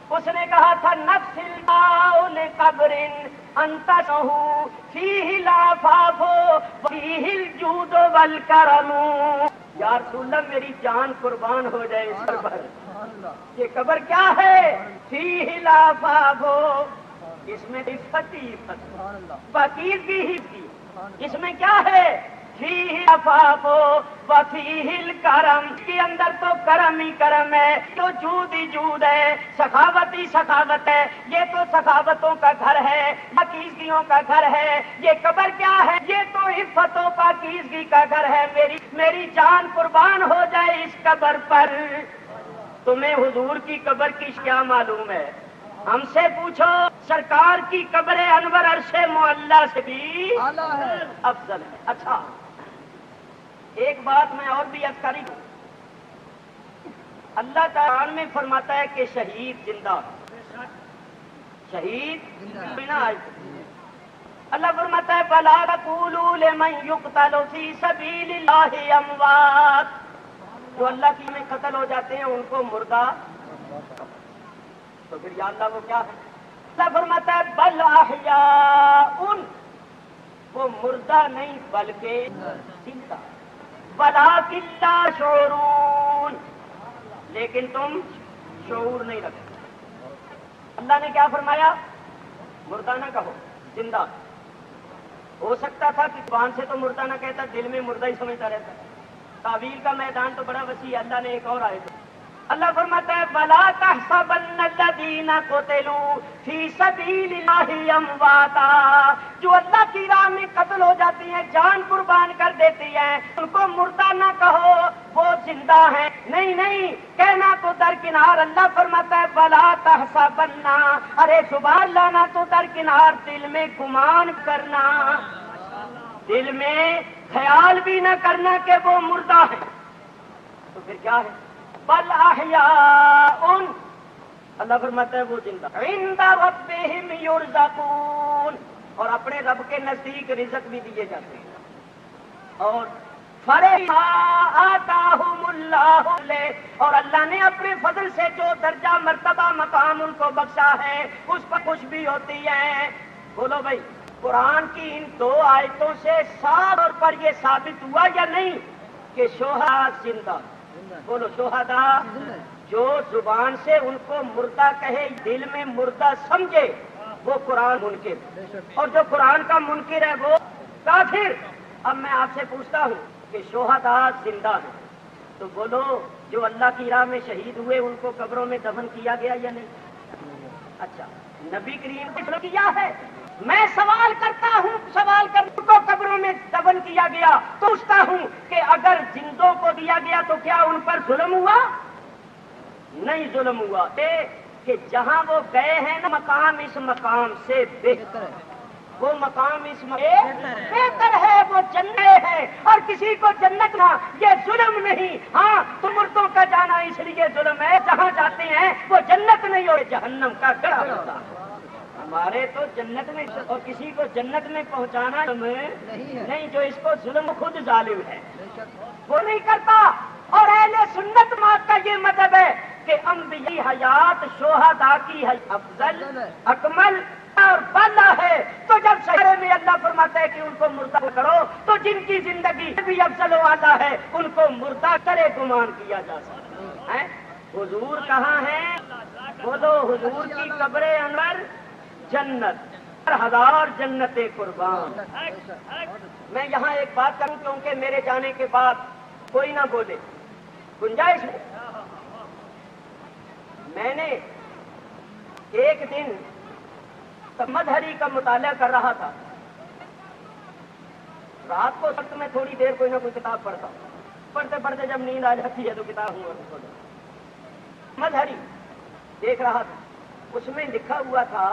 اس نے کہا تھا نفس الماؤن قبر انت سہو فیہ لافاف فیہ الجود والکرم۔ یا رسول اللہ میری جان قربان ہو جائے اس پر۔ یہ قبر کیا ہے؟ فیہ لافاف، اس میں عفت ہی عفت، پاکیزگی ہی تھی، اس میں کیا ہے؟ فیہ لافاف وفیہ الکرم، کے اندر تو کرم ہی کرم ہے، تو جود ہی جود ہے، سخاوت ہی سخاوت ہے۔ یہ تو سخاوتوں کا گھر ہے، پاکیزگیوں کا گھر ہے۔ یہ قبر کیا ہے؟ یہ تو عفت و پاکیزگی کا گھر ہے۔ میری جان قربان ہو جائے اس قبر پر۔ تمہیں حضور کی قبر کی کیا معلوم ہے؟ ہم سے پوچھو، سرکار کی قبر انور عرش معلیٰ سے بھی افضل ہے۔ اچھا ایک بات میں اور بھی عرض کری ہوں، اللہ تعالیٰ میں فرماتا ہے کہ شہید زندہ، شہید بنا آئے۔ اللہ فرماتا ہے فَلَا تَقُولُوا لِمَن يُقْتَلُ فِي سَبِيلِ اللَّهِ أَمْوَاتٌ، جو اللہ کی میں قتل ہو جاتے ہیں ان کو مردہ، تو پھر یا اللہ وہ کیا ہے؟ اللہ فرماتا ہے بل احیاء، وہ مردہ نہیں بلکہ زندہ، ولکن لا شعورون، لیکن تم شعور نہیں رکھتے۔ اللہ نے کیا فرمایا؟ مردہ نہ کہو، زندہ۔ ہو سکتا تھا کہ زبان سے تو مردہ نہ کہتا، دل میں مردہ ہی سمجھتا رہتا۔ تعویل کا میدان تو بڑا وسیع ہے۔ اللہ نے ایک اور آیت، اللہ فرماتا ہے وَلَا تَحْسَبَنَّ الَّذِينَ قُتِلُوا فِي سَبِيلِ اللَّهِ أَمْوَاتًا، جو اللہ کی راہ میں قتل ہو جاتی ہیں، جان قربان کر دیتی ہیں، ان کو مردہ نہ کہو، وہ زندہ ہیں۔ نہیں نہیں، کہنا تو درکنار۔ اللہ فرماتا ہے وَلَا تَحْسَبَنَّ، ارے زبان لانا تو درکنار، دل میں گمان کرنا، دل میں خیال بھی نہ کرنا کہ وہ مردہ ہیں، تو پھر کیا ہے؟ بل احیاء، اللہ فرماتا ہے وہ زندہ، عند ربہم یرزقون، اور اپنے رب کے نزدیک رزق بھی دیے جاتے ہیں۔ اور فرحا آتاہم اللہ، اور اللہ نے اپنے فضل سے جو درجہ مرتبہ مقام ان کو بخشا ہے اس پر خوش بھی ہوتی ہے۔ بولو بھائی، قرآن کی ان دو آیتوں سے صاف طور پر یہ ثابت ہوا یا نہیں کہ شہداء زندہ؟ بولو شہداء، جو زبان سے ان کو مردہ کہے دل میں مردہ سمجھے وہ قرآن منکر، اور جو قرآن کا منکر ہے وہ کافر۔ اب میں آپ سے پوچھتا ہوں کہ شہداء زندہ ہیں، تو بولو جو اللہ کی راہ میں شہید ہوئے ان کو قبروں میں دفن کیا گیا یا نہیں؟ اچھا نبی کریم نے کیا ہے؟ میں سوال کرتا ہوں، سوال کرنے کو قبروں میں دفن کیا گیا، تو پوچھتا ہوں کہ اگر زندوں کو دیا گیا تو کیا ان پر ظلم ہوا؟ نہیں ظلم ہوا، کہ جہاں وہ گئے ہیں نا مقام اس مقام سے بہتر ہے، وہ مقام اس بہتر ہے، وہ جنت ہے، اور کسی کو جنت نہ، یہ ظلم نہیں۔ ہاں تو مردوں کا جانا اس لیے ظلم ہے، جہاں جاتے ہیں وہ جنت نہیں اور جہنم کا گڑھا ہوتا ہے۔ ہمارے تو جنت میں، اور کسی کو جنت میں پہنچانا نہیں، جو اس کو ظلم خود ظالم ہے وہ نہیں کرتا۔ اور اہل سنت مات کا یہ مذہب ہے کہ انبیاء حیات شہداء کی افضل، اکمل اور بالا ہے۔ تو جب شہر میں اللہ فرماتا ہے کہ ان کو مردہ کرو، تو جن کی زندگی بھی افضل و اعلیٰ ہے ان کو مردہ کرے گمان کیا جا سکتا ہے۔ حضور کہاں ہیں؟ بولو حضور کی قبر انور جنت، 1000 جنتیں قربان۔ میں یہاں ایک بات کروں کیونکہ میرے جانے کے بعد کوئی نہ بولے، گنجائش ہے۔ میں نے ایک دن مظہری کا مطالعہ کر رہا تھا. رات کو وقت میں تھوڑی دیر کوئی نہ کوئی کتاب پڑھتا ہوں. پڑھتے پڑھتے جب نیند آ جاتی ہے تو کتاب ہوں. مظہری دیکھ رہا تھا, اس میں لکھا ہوا تھا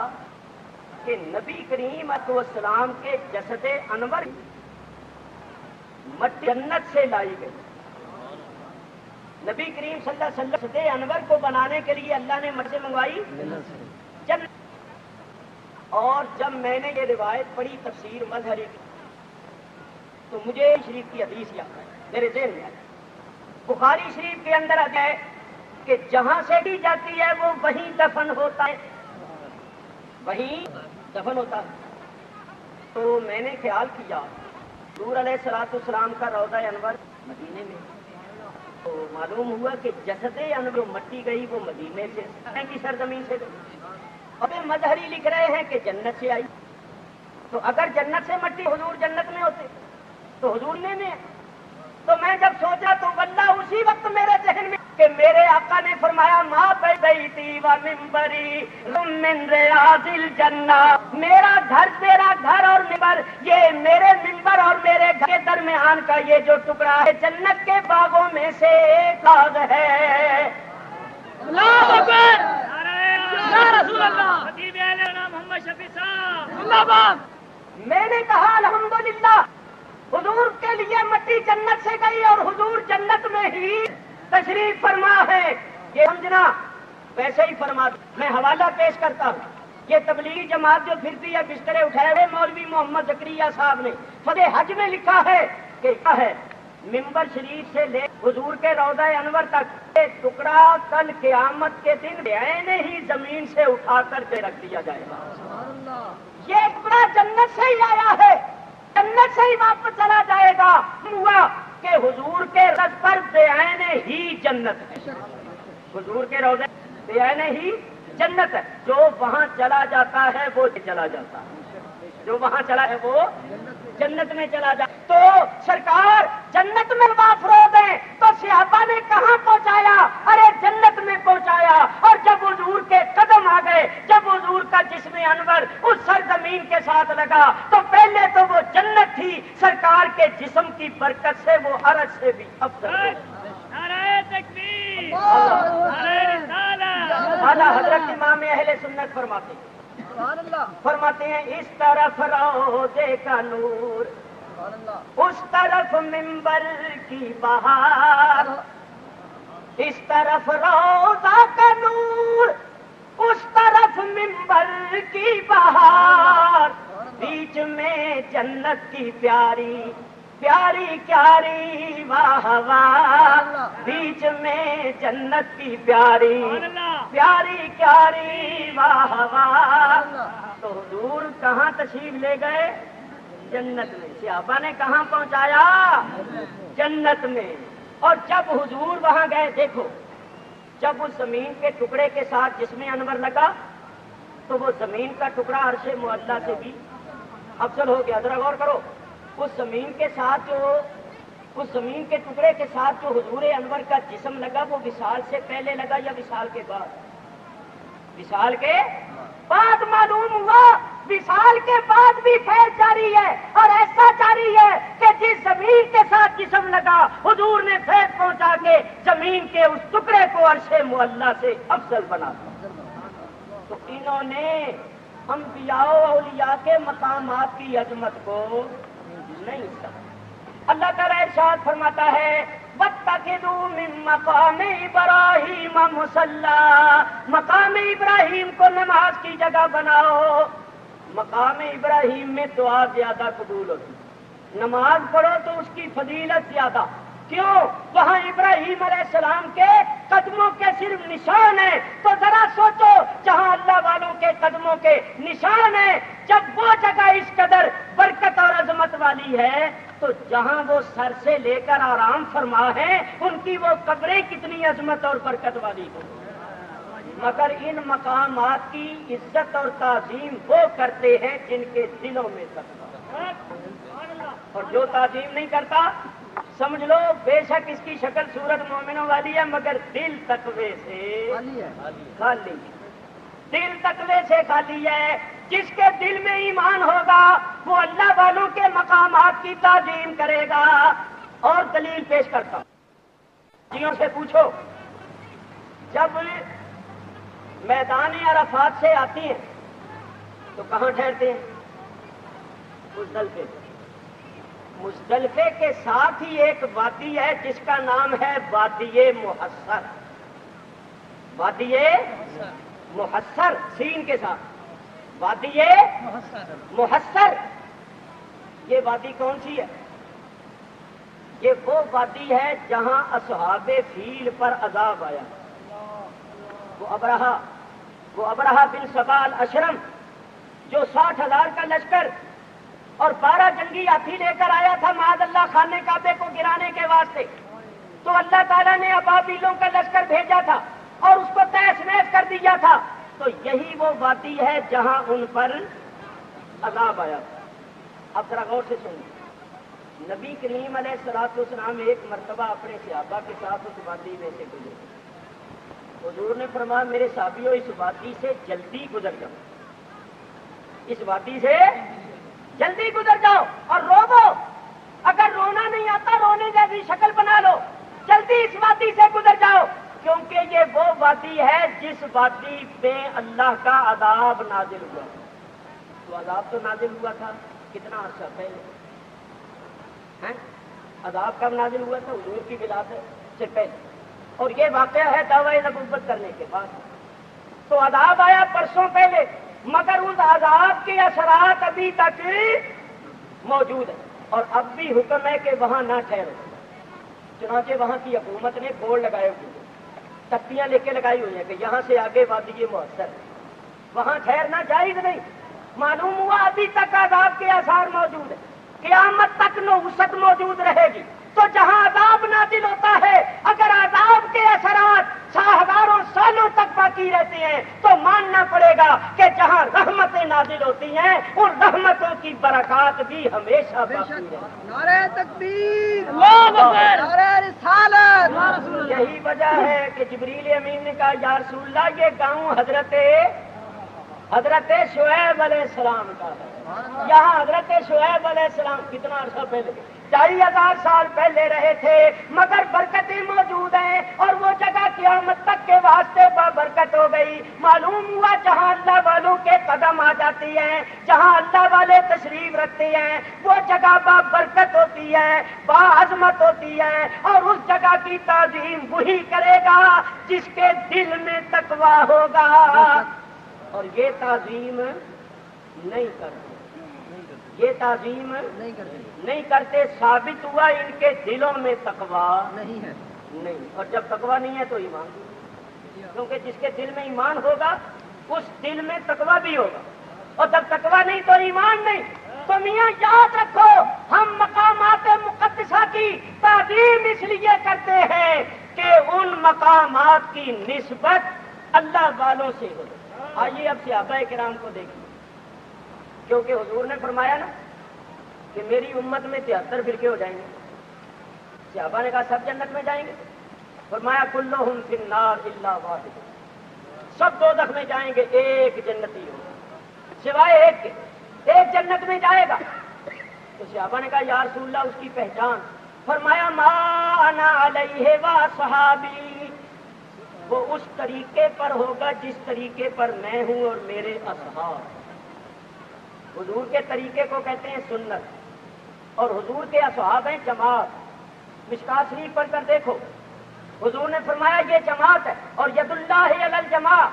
کہ نبی کریم علیہ السلام کے جسد انور مٹی جنت سے لائی گئی. نبی کریم صلی اللہ علیہ وسلم جسد انور کو بنانے کے لیے اللہ نے مٹی سے منگوائی جنت. اور جب میں نے یہ روایت پڑھی تفسیر مظہری کی تو مجھے شریف کی حدیث یاد ہے, میرے ذہن میں آئی. بخاری شریف کے اندر آتا ہے کہ جہاں سے بھی جاتی ہے وہ وہیں دفن ہوتا ہے, وہیں دفن ہوتا ہے. تو میں نے خیال کیا حضور علیہ الصلوۃ والسلام کا روضہ انور مدینے میں, تو معلوم ہوا کہ جسد انور مٹی گئی وہ مدینے سے کی سرزمین سے گئی. اب مظہری لکھ رہے ہیں کہ جنت سے آئی. تو اگر جنت سے مٹی حضور جنت میں ہوتے تو حضور نے تو میں جب سوچا تو واللہ اسی وقت میرے ذہن میں کہ میرے آقا نے فرمایا ما بیتی و منبری من ریاض الجنہ, میرا گھر تیرا گھر اور منبر یہ میرے منبر اور میرے گھر کے درمیان کا یہ جو ٹکڑا ہے جنت کے باغوں میں سے ایک باغ ہے. اللہ اکبر, یا رسول اللہ, خطیب اہل محمد شفیع صاحب زندہ باد. میں نے کہا الحمدللہ حضور کے لیے مٹی جنت سے گئی اور حضور جنت میں ہی تشریف فرما ہے. یہ سمجھنا ویسے ہی فرما. میں حوالہ پیش کرتا ہوں. یہ تبلیغی جماعت جو پھرتی ہے بسترے اٹھائے ہوئے مولوی محمد زکریا صاحب نے فتح حج میں لکھا ہے کہ کیا ہے ممبر شریف سے لے حضور کے روضہ انور تک یہ ٹکڑا کل قیامت کے دن عین ہی زمین سے اٹھا کر کے رکھ دیا جائے گا. یہ ٹکڑا جنت سے ہی آیا ہے, جنت سے ہی واپس چلا جائے گا. ہوا کہ حضور کے رض پر بعین ہی جنت ہے, حضور کے روضے بعین ہی جنت ہے. جو وہاں چلا جاتا ہے وہ چلا جاتا ہے, جو وہاں چلا ہے وہ جنت میں چلا جائے. تو سرکار جنت میں وافروز ہیں تو صحابہ نے کہاں پہنچایا؟ ارے جنت میں پہنچایا. اور جب حضور کے قدم آ گئے, جب حضور کا جسم انور اس سرزمین کے ساتھ لگا تو پہلے تو وہ جنت تھی, سرکار کے جسم کی برکت سے وہ عرش سے بھی افضل ہے. نعرہ تکبیر, نعرہ رسالت. اعلیٰ حضرت امام اہل سنت فرماتے ہیں اس طرف روضے کا نور, اس طرف منبر کی بہار, اس طرف روضہ کا نور, اس طرف منبر کی بہار, بیچ میں جنت کی پیاری پیاری پیاری واہ واہ, بیچ میں جنت کی پیاری پیاری پیاری واہ واہ. تو حضور کہاں تشریف لے گئے؟ جنت میں. صحابہ نے کہاں پہنچایا؟ جنت میں. اور جب حضور وہاں گئے, دیکھو جب اس زمین کے ٹکڑے کے ساتھ جسم انور لگا تو وہ زمین کا ٹکڑا عرش معلیٰ سے بھی افضل ہو گیا. ذرا غور کرو, اس زمین کے ساتھ اس زمین کے ٹکڑے کے ساتھ جو حضور انور کا جسم لگا وہ وصال سے پہلے لگا یا وصال کے بعد؟ وصال کے بعد. معلوم ہوا وصال کے بعد بھی خیر جاری ہے, اور ایسا جاری ہے کہ جس زمین کے ساتھ جسم لگا حضور نے فیض پہنچا کے زمین کے اس ٹکڑے کو عرش معلیٰ سے افضل بنا. تو انہوں نے انبیاء و اولیاء کے مقامات کی عظمت کو نہیں سمجھا. اللہ تعالیٰ ارشاد فرماتا ہے وَاتَّخِذُوا مِن مَّقَامِ إِبْرَاهِيمَ مُصَلًّى, مقام ابراہیم کو نماز کی جگہ بناؤ. مقام ابراہیم میں دعا زیادہ قبول ہوتی, نماز پڑھو تو اس کی فضیلت زیادہ. کیوں؟ وہاں ابراہیم علیہ السلام کے قدموں کے صرف نشان ہیں. تو ذرا سوچو جہاں اللہ والوں کے قدموں کے نشان ہیں, جب وہ جگہ اس قدر برکت اور عظمت والی ہے تو جہاں وہ سر سے لے کر آرام فرما ہے ان کی وہ قبریں کتنی عظمت اور برکت والی ہو. مگر ان مقامات کی عزت اور تعظیم وہ کرتے ہیں جن کے دلوں میں تقویٰ, اور جو تعظیم نہیں کرتا سمجھ لو بے شک اس کی شکل صورت مومنوں والی ہے مگر دل تقوی سے خالی. دل تقوی سے خالی ہے. جس کے دل میں ایمان ہوگا وہ اللہ والوں کے مقامات کی تعظیم کرے گا. اور دلیل پیش کرتا ہوں. جیوں سے پوچھو جب میدان عرفات سے آتی ہیں تو کہاں ٹھہرتے ہیں؟ مزدلفے. مزدلفے کے ساتھ ہی ایک وادی ہے جس کا نام ہے وادی محصر. وادی محصر سین کے ساتھ وادی محصر. یہ وادی کون سی ہے؟ یہ وہ وادی ہے جہاں اصحاب فیل پر عذاب آیا. وہ ابرہہ بن سبال اشرم جو 60,000 کا لشکر اور 12 جنگی ہاتھی لے کر آیا تھا معاذ اللہ خانہ کعبے کو گرانے کے واسطے، تو اللہ تعالیٰ نے ابابیلوں کا لشکر بھیجا تھا اور اس کو تہس نہس کر دیا تھا. تو یہی وہ وادی ہے جہاں ان پر عذاب آیا تھا. اب ذرا غور سے سنیے. نبی کریم علیہ الصلوۃ والسلام ایک مرتبہ اپنے صحابہ کے ساتھ اس وادی میں سے گزرے. حضور نے فرمایا میرے صحابیوں اس وادی سے جلدی گزر جاؤ. اس وادی سے جلدی گزر جاؤ اور رو. اگر رونا نہیں آتا رونے جیسی شکل بنا لو. جلدی اس وادی سے گزر جاؤ کیونکہ یہ وہ وادی ہے جس وادی میں اللہ کا عذاب نازل ہوا. تو عذاب تو نازل ہوا تھا کتنا عرصہ پہلے. عذاب کب نازل ہوا تھا؟ حضور کی ولادت سے پہلے. اور یہ واقعہ ہے دعوی نبوت کرنے کے بعد. تو عذاب آیا برسوں پہلے مگر اس عذاب کے اثرات ابھی تک موجود ہیں. اور اب بھی حکم ہے کہ وہاں نہ ٹھہرو. چنانچہ وہاں کی حکومت نے بورڈ لگائے ہوئے تختیاں لے کے لگائی ہوئی ہیں کہ یہاں سے آگے وادی محصر ہے، وہاں ٹھہرنا جائز نہیں. معلوم ہوا ابھی تک عذاب کے آثار موجود ہیں. قیامت تک نحوست موجود رہے گی. تو جہاں عذاب نازل ہوتا ہے اگر عذاب کے اثرات ہزاروں سالوں تک باقی رہتے ہیں تو ماننا پڑے گا کہ جہاں رحمتیں نازل ہوتی ہیں ان رحمتوں کی برکات بھی ہمیشہ باقی رہتی ہیں. نعرہ تکبیر، نعرہ رسالت. یہی وجہ ہے کہ جبریل امین نے کہا یا رسول اللہ یہ گاؤں حضرت شعیب علیہ السلام کا ہے. یہاں حضرت شعیب علیہ السلام کتنا عرصہ پہلے 2,500 سال پہلے رہے تھے مگر برکتیں موجود ہیں اور وہ جگہ قیامت تک کے واسطے برکت ہو گئی. معلوم ہوا جہاں اللہ والوں کے قدم آ جاتی ہیں، جہاں اللہ والے تشریف رکھتے ہیں وہ جگہ با برکت ہوتی ہے، با عظمت ہوتی ہے. اور اس جگہ کی تعظیم وہی کرے گا جس کے دل میں تقوی ہوگا. اور یہ تعظیم نہیں کرتے، یہ تعظیم نہیں کرتے. ثابت ہوا ان کے دلوں میں تقوی نہیں ہے. اور جب تقوی نہیں ہے تو ایمان نہیں، کیونکہ جس کے دل میں ایمان ہوگا اس دل میں تقوی بھی ہوگا. اور جب تقوی نہیں تو ایمان نہیں. تو میاں یاد رکھو ہم مقامات مقدسہ کی تعظیم اس لیے کرتے ہیں کہ ان مقامات کی نسبت اللہ والوں سے ہو. آئیے اب صحابہ کرام کو دیکھیے، کیونکہ حضور نے فرمایا نا کہ میری امت میں 73 فرقے ہو جائیں گے. صحابہ نے کہا سب جنت میں جائیں گے؟ فرمایا کلہم فی النار الا واحد، سب دوزخ میں جائیں گے ایک جنتی ہوگا سوائے ایک کے. ایک جنت میں جائے گا. تو صحابہ نے کہا یا رسول اللہ اس کی پہچان؟ فرمایا ما انا علیہ و صحابی، وہ اس طریقے پر ہوگا جس طریقے پر میں ہوں اور میرے اصحاب. حضور کے طریقے کو کہتے ہیں سنت اور حضور کے اصحاب ہیں جماعت. مشکات شریف پڑھ کر دیکھو حضور نے فرمایا یہ جماعت ہے اور ید اللہ علی الجماع،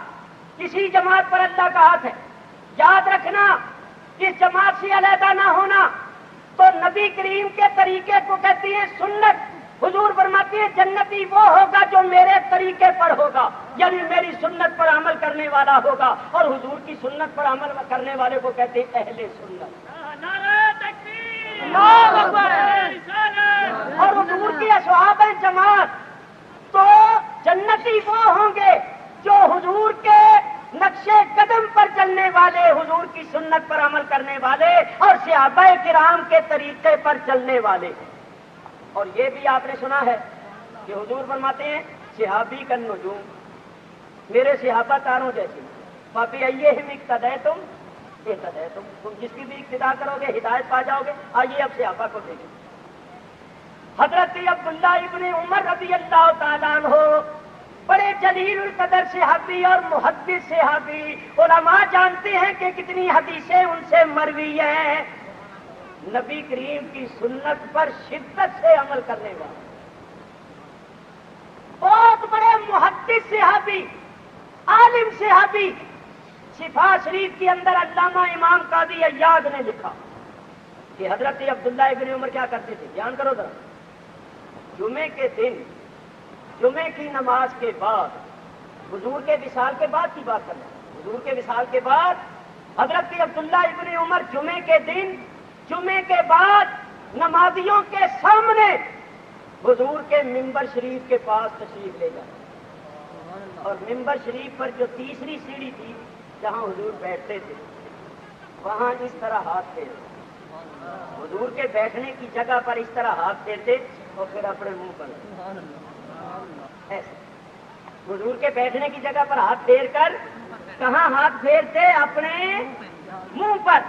کسی جماعت پر اللہ کا ہاتھ ہے. یاد رکھنا اس جماعت سے علیحدہ نہ ہونا. تو نبی کریم کے طریقے کو کہتی ہیں سنت. حضور فرماتے ہیں جنتی وہ ہوگا جو میرے طریقے پر ہوگا، یعنی میری سنت پر عمل کرنے والا ہوگا. اور حضور کی سنت پر عمل کرنے والے کو کہتے ہیں اہل سنت. نعرہ تکبیر، اللہ اکبر. اور حضور کی اصحاب جماعت. تو جنتی وہ ہوں گے جو حضور کے نقش قدم پر چلنے والے، حضور کی سنت پر عمل کرنے والے اور صحابہ کرام کے طریقے پر چلنے والے. اور یہ بھی آپ نے سنا ہے کہ حضور فرماتے ہیں صحابی کا نجوم، میرے صحابہ تاروں جیسے. باپی آئیے ہم اقتدیتم تم جس کی بھی اقتدا کرو گے ہدایت پا جاؤ گے. آئیے اب صحابہ کو دیکھیں. حضرت عبداللہ ابن عمر رضی اللہ تعالیٰ عنہ بڑے جلیل القدر صحابی اور محدث صحابی. علماء جانتے ہیں کہ کتنی حدیثیں ان سے مروی ہیں. نبی کریم کی سنت پر شدت سے عمل کرنے والا بہت بڑے محدث صحابی، عالم صحابی. شفا شریف کے اندر علامہ امام قاضی عیاض نے لکھا کہ حضرت عبداللہ ابن عمر کیا کرتے تھے. بیان کرو ذرا. جمعے کے دن جمعے کی نماز کے بعد، حضور کے وصال کے بعد کی بات کرنا، حضور کے وصال کے بعد حضرت عبداللہ ابن عمر جمعے کے دن جمعے کے بعد نمازیوں کے سامنے حضور کے ممبر شریف کے پاس تشریف لے جاتے. اور ممبر شریف پر جو تیسری سیڑھی تھی جہاں حضور بیٹھتے تھے وہاں اس طرح ہاتھ پھیرتے. حضور کے بیٹھنے کی جگہ پر اس طرح ہاتھ پھیرتے اور پھر اپنے منہ پر ایسے. حضور کے بیٹھنے کی جگہ پر ہاتھ پھیر کر کہاں ہاتھ پھیرتے؟ اپنے منہ پر.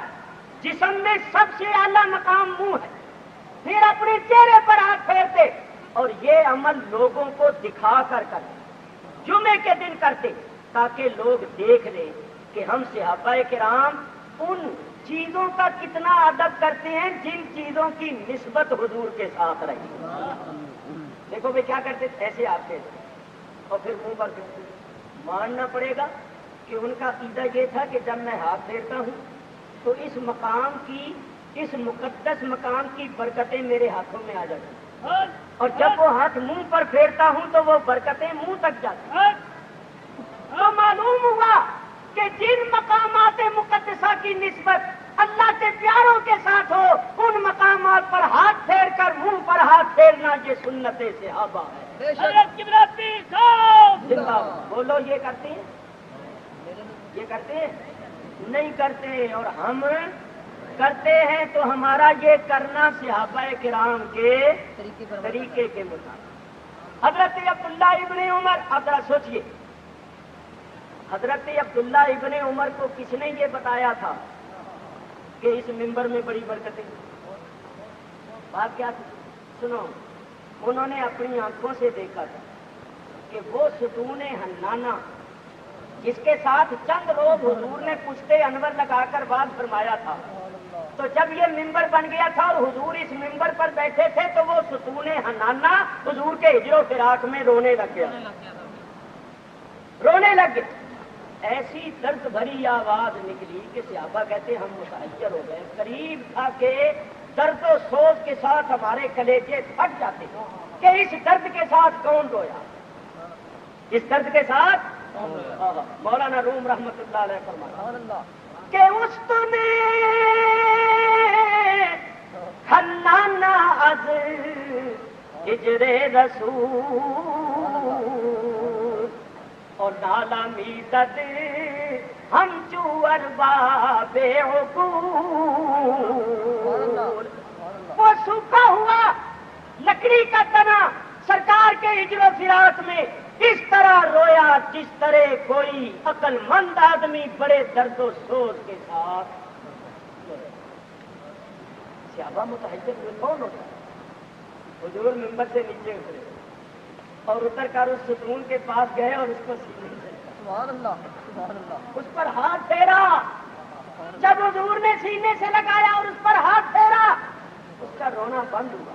جسم میں سب سے اعلیٰ مقام منہ ہے. پھر اپنے چہرے پر ہاتھ پھیرتے اور یہ عمل لوگوں کو دکھا کر کرتے. جمعے کے دن کرتے تاکہ لوگ دیکھ لیں کہ ہم صحابہ کرام ان چیزوں کا کتنا ادب کرتے ہیں جن چیزوں کی نسبت حضور کے ساتھ رہی. دیکھو بھائی کیا کرتے تھے، ایسے آتے تھے اور پھر منہ پر پھیرتے. ماننا پڑے گا کہ ان کا عقیدہ یہ تھا کہ جب میں ہاتھ پھیرتا ہوں تو اس مقام کی، اس مقدس مقام کی برکتیں میرے ہاتھوں میں آ جاتی ہیں، اور جب وہ ہاتھ منہ پر پھیرتا ہوں تو وہ برکتیں منہ تک جاتی ہیں. تو معلوم ہوا کہ جن مقامات مقدسہ کی نسبت اللہ کے پیاروں کے ساتھ ہو ان مقامات پر ہاتھ پھیر کر منہ پر ہاتھ پھیرنا یہ سنت صحابہ ہے. بولو یہ کرتے ہیں؟ یہ کرتے ہیں؟ نہیں کرتے. اور ہم کرتے ہیں تو ہمارا یہ کرنا صحابہ کرام کے طریقے کے مطابق. حضرت عبداللہ ابن عمر، اب ذرا سوچئے، حضرت عبداللہ ابن عمر کو کس نے یہ بتایا تھا کہ اس منبر میں بڑی برکتیں؟ بات کیا تھی؟ سنو، انہوں نے اپنی آنکھوں سے دیکھا تھا کہ وہ ستون حنانہ جس کے ساتھ چند روز حضور نے پشت انور لگا کر بات فرمایا تھا، تو جب یہ ممبر بن گیا تھا اور حضور اس ممبر پر بیٹھے تھے تو وہ ستون حنانہ حضور کے ہجر و فراق میں رونے لگ گیا. رونے لگ گئے. ایسی درد بھری آواز نکلی کہ صحابہ کہتے ہم متحیر ہو گئے. قریب تھا کہ درد و سوز کے ساتھ ہمارے کلیجے پھٹ جاتے کہ اس درد کے ساتھ کون رویا، اس درد کے ساتھ. مولانا روم رحمت اللہ علیہ فرمایا کہ اس نے حنانہ از ہجر رسول اور نالا میدد ہم چو ارباب عقول. وہ سوکھا ہوا لکڑی کا تنا سرکار کے ہجر و فراق میں اس طرح رویا جس طرح کوئی عقل مند آدمی بڑے درد و سوز کے ساتھ. صحابہ متحیر ہوئے. کون ہوتا ہے؟ حضور ممبر سے نیچے اترے اور اتر کر اس ستون کے پاس گئے اور اس کو سینے سے سبحان اللہ اس پر ہاتھ پھیرا. جب حضور نے سینے سے لگایا اور اس پر ہاتھ پھیرا اس کا رونا بند ہوا.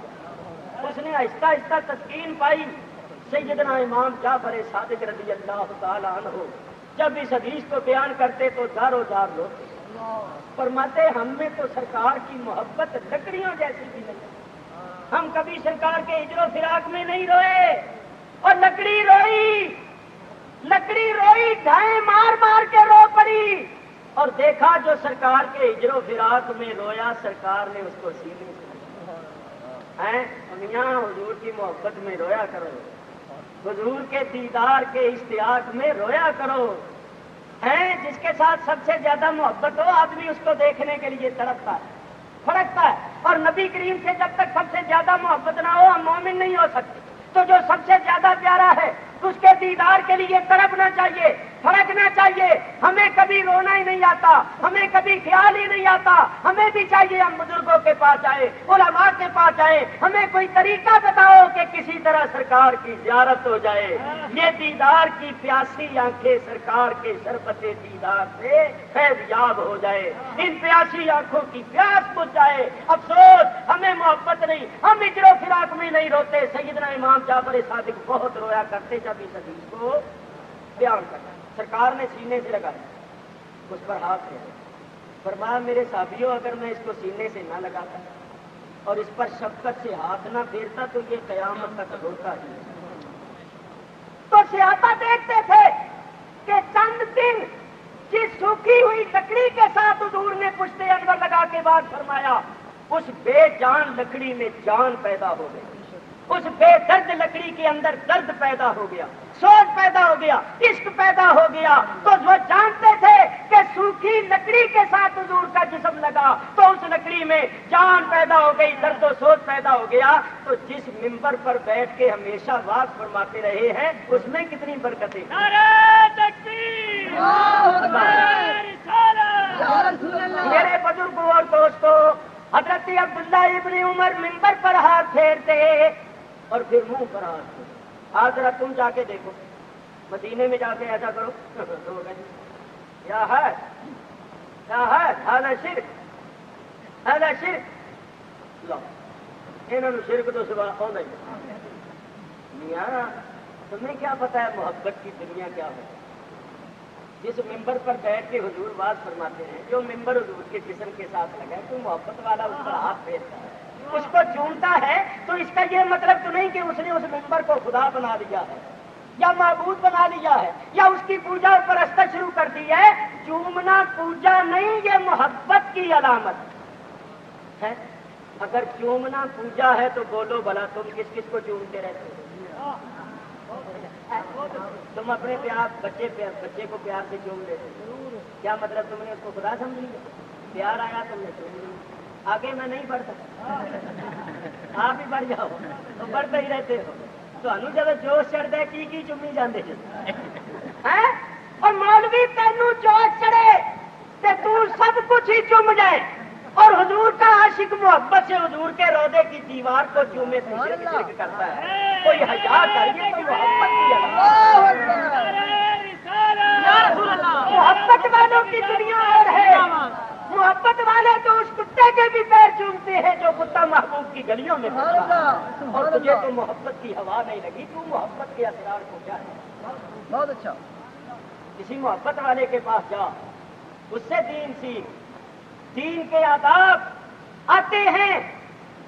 اس نے آہستہ آہستہ تسکین پائی. سیدنا امام جعفر صادق رضی اللہ تعالی عنہ جب اس حدیث کو بیان کرتے تو دارو دار روتے. فرماتے ہم میں تو سرکار کی محبت لکڑیوں جیسی بھی نہیں. ہم کبھی سرکار کے ہجر و فراق میں نہیں روئے. اور لکڑی روئی ڈھائیں مار مار کے رو پڑی اور دیکھا جو سرکار کے ہجر و فراق میں رویا سرکار نے اس کو سینے سے میاں حضور کی محبت میں رویا کرو، حضور کے دیدار کے اشتیاق میں رویا کرو. جس کے ساتھ سب سے زیادہ محبت ہو آدمی اس کو دیکھنے کے لیے تڑپتا ہے، پھڑکتا ہے. اور نبی کریم سے جب تک سب سے زیادہ محبت نہ ہو ہم مومن نہیں ہو سکتے. تو جو سب سے زیادہ پیارا ہے اس کے دیدار کے لیے تڑپنا چاہیے، پھڑکنا چاہیے. ہمیں کبھی رونا ہی نہیں آتا، ہمیں کبھی خیال ہی نہیں آتا. ہمیں بھی چاہیے ہم بزرگوں کے پاس جائیں، علماء کے پاس جائیں. ہمیں کوئی طریقہ بتاؤ کہ کسی طرح سرکار کی زیارت ہو جائے. یہ دیدار کی پیاسی آنکھیں سرکار کے شربت دیدار سے فیض یاب ہو جائے، ان پیاسی آنکھوں کی پیاس بجھ جائے. افسوس ہمیں محبت نہیں، ہم اجر و فراق میں نہیں روتے. سیدنا امام جعفر صادق بہت رویا کرتے جب اس حدیث کو بیان کرتا. سرکار نے سینے سے لگایا، اس پر ہاتھ پھیرا، فرمایا میرے صحابیوں اگر میں اس کو سینے سے نہ لگاتا اور اس پر شفقت سے ہاتھ نہ پھیرتا تو یہ قیامت تک روتا ہی. تو صحابہ دیکھتے تھے کہ چند دن جس سوکھی ہوئی لکڑی کے ساتھ حضور نے پشت انور لگا کے بعد فرمایا اس بے جان لکڑی میں جان پیدا ہو گئی، اس بے درد لکڑی کے اندر درد پیدا ہو گیا، سوچ پیدا ہو گیا، عشق پیدا ہو گیا. تو وہ جانتے تھے کہ سوکھی لکڑی کے ساتھ حضور کا جسم لگا تو اس لکڑی میں جان پیدا ہو گئی، درد و سوچ پیدا ہو گیا. تو جس ممبر پر بیٹھ کے ہمیشہ واز فرماتے رہے ہیں اس میں کتنی برکتیں. میرے بزرگوں اور دوستوں، حضرت عبداللہ ابن عمر ممبر پر ہاتھ پھیرتے اور پھر منہ پر ہاتھ پھیرتے. آج ذرا تم جا کے دیکھو، مدینے میں جا کے ایسا کرو کیا ہے ہذا شرک، ہذا شرک. لو انہوں نے شرک تو سوا آنا ہی. میاں تمہیں کیا پتا ہے محبت کی دنیا کیا ہے؟ جس ممبر پر بیٹھ کے حضور بات فرماتے ہیں، جو ممبر حضور کے جسم کے ساتھ لگا ہے، تو محبت والا اس پر ہاتھ پھیرتا ہے، اس کو چومتا ہے، تو اس کا یہ مطلب تو نہیں کہ اس نے اس ممبر کو خدا بنا لیا ہے یا معبود بنا لیا ہے یا اس کی پوجا اور پرستش شروع کر دی ہے. چومنا پوجا نہیں، یہ محبت کی علامت ہے. اگر چومنا پوجا ہے تو بولو بھلا تم کس کس کو چومتے رہتے ہو؟ تم اپنے بچے کو پیار سے چوم لیتے، کیا مطلب تم نے اس کو خدا سمجھ لیا؟ پیار آیا تم نے چوم لیا. آگے میں نہیں بڑھ سکتا، آپ ہی بڑھ جاؤ تو بڑھتے ہی رہتے ہو. تو جب جوش چڑھ دے کی چومی جاندے اور مولوی تینوں جوش چڑھے تے تو سب کچھ ہی چوم جائے اور حضور کا عاشق محبت سے حضور کے روضے کی دیوار کو چومے سے شرک کرتا ہے. کوئی حیا کریے تو محبت کی محبت والوں کی دنیا اور ہے. محبت والے تو اس کتے کے بھی پیر چومتے ہیں جو کتا محبوب کی گلیوں میں پھرتا ہے. اور تجھے تو محبت کی ہوا نہیں لگی، تو محبت کے اسرار کو جائے. بہت اچھا. کسی محبت والے کے پاس جا، اس سے دین سیکھ. دین کے آداب آتے ہیں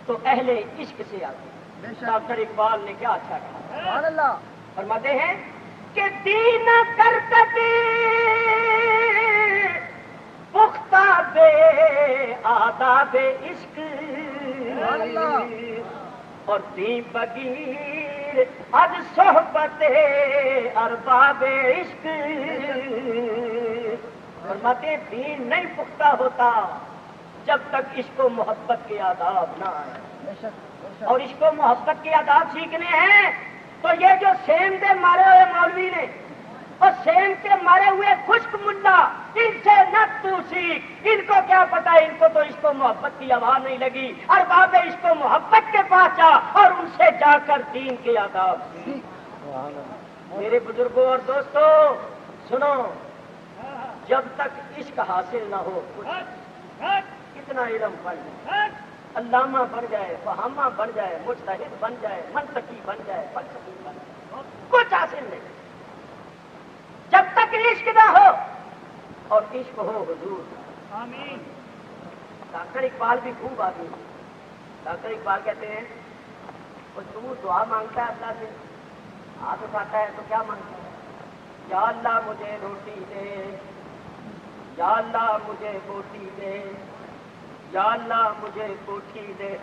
تو اہل عشق سے آتے ہیں. ڈاکٹر اقبال نے کیا اچھا کہا، فرماتے ہیں کہ دین کرکتی پختہ بے آداب عشق اور دین بگیر از صحبت ارباب عشق. فرماتے ہیں دین نہیں پختہ ہوتا جب تک عشق و محبت کے آداب نہ آئے. اور عشق و محبت کے آداب سیکھنے ہیں تو یہ جو سیم دے مارے ہوئے مولوی نے اور سیم کے مارے ہوئے خشک ملا، ان سے نہ تو سیکھ. ان کو کیا پتا، ان کو تو عشق و محبت کی آواز نہیں لگی. اور باب عشق و محبت کے پاس جا اور ان سے جا کر دین کے آداب سیکھ. میرے بزرگوں اور دوستوں سنو، جب تک عشق حاصل نہ ہو کتنا علم پڑھ جائے، علامہ بن جائے، فہامہ بن جائے، مجتہد بن جائے، منطقی بن جائے، فلسفی بن جائے، کچھ حاصل نہیں جب تک عشق نہ ہو. اور عشق ہو حضور. آمین. ڈاکٹر اقبال بھی خوب آدمی. ڈاکٹر اقبال کہتے ہیں وہ دعا مانگتا ہے اللہ سے، ہاتھ اٹھاتا ہے تو کیا مانگتا ہے؟ یا اللہ مجھے روٹی دے، یا اللہ مجھے بوٹی دے، یا اللہ مجھے کوٹھی دے.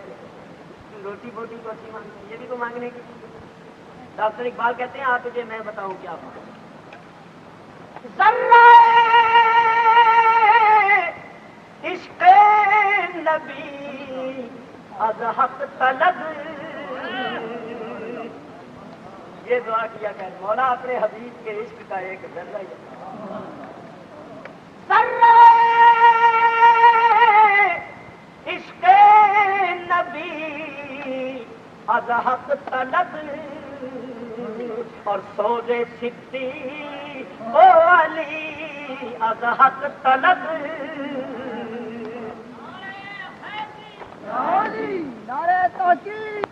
روٹی بوٹی کو اچھی مانگتی، یہ بھی تو مانگنے کی. ڈاکٹر اقبال کہتے ہیں آپ تجھے میں بتاؤں کیا مانگوں. ذرہ عشق نبی از حق طلب، یہ دعا کیا کر مولا اپنے حبیب کے عشق کا ایک ذرہ ہی عشق نبی از حق طلب اور سوزے صدیق او علی از حق طلب نعرہ تحقیق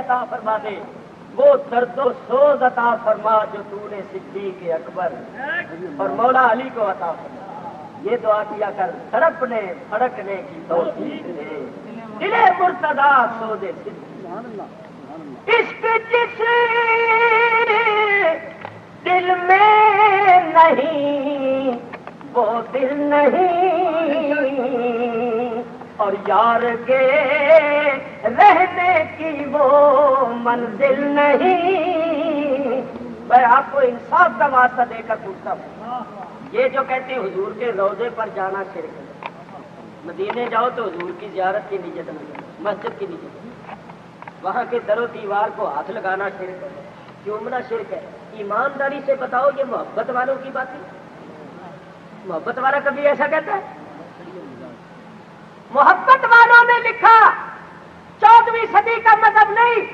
عطا فرما دے وہ درد و سوز عطا فرما جو تو نے صدیق اکبر اور مولا علی کو عطا فرما. یہ دعا کیا کر تڑپنے پھڑکنے کی توفیق دے دل مرتضی سوز صدیق. عشق جس دل میں نہیں وہ دل نہیں اور یار کے رہنے کی وہ منزل نہیں. میں آپ کو انصاف کا واسطہ دے کر پوچھتا ہوں یہ جو کہتے ہیں حضور کے روضے پر جانا شرک ہے. مدینے جاؤ تو حضور کی زیارت کی نیت نہ کرو مسجد کی نیت وہاں کے در و دیوار کو ہاتھ لگانا شرک ہے چومنا شرک ہے. ایمانداری سے بتاؤ یہ محبت والوں کی بات ہے. محبت والا کبھی ایسا کہتا ہے؟ محبت والوں نے لکھا 14ویں صدی کا مذہب نہیں.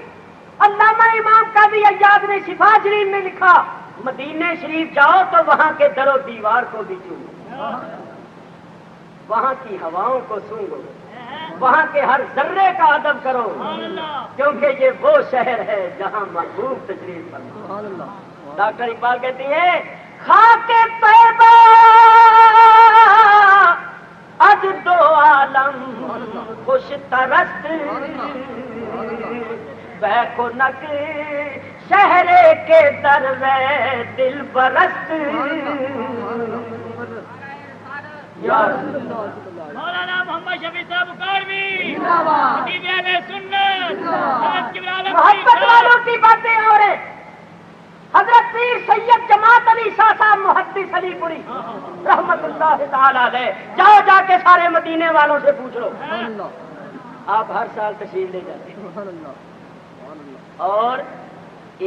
علامہ امام قاضی عیاض نے شفا شریف میں لکھا مدینے شریف جاؤ تو وہاں کے در و دیوار کو بھی چومو وہاں کی ہواؤں کو سونگو وہاں کے ہر ذرے کا ادب کرو کیونکہ یہ وہ شہر ہے جہاں محبوب تشریف فرما. ڈاکٹر اقبال کہتی ہیں خاک طیبہ از دو عالم خوش ترست بہ کنک شہر کے در دل برست. مولانا محمد شفیع صاحب کاروی خطیب اہل سنت محبت والوں کی باتیں ہو رہے. حضرت پیر سید جماعت علی شاہ صاحب محدث علی پوری رحمت اللہ تعالی علیہ جاؤ جا کے سارے مدینے والوں سے پوچھ لو. آپ ہر سال تشریف لے جاتے ہیں اور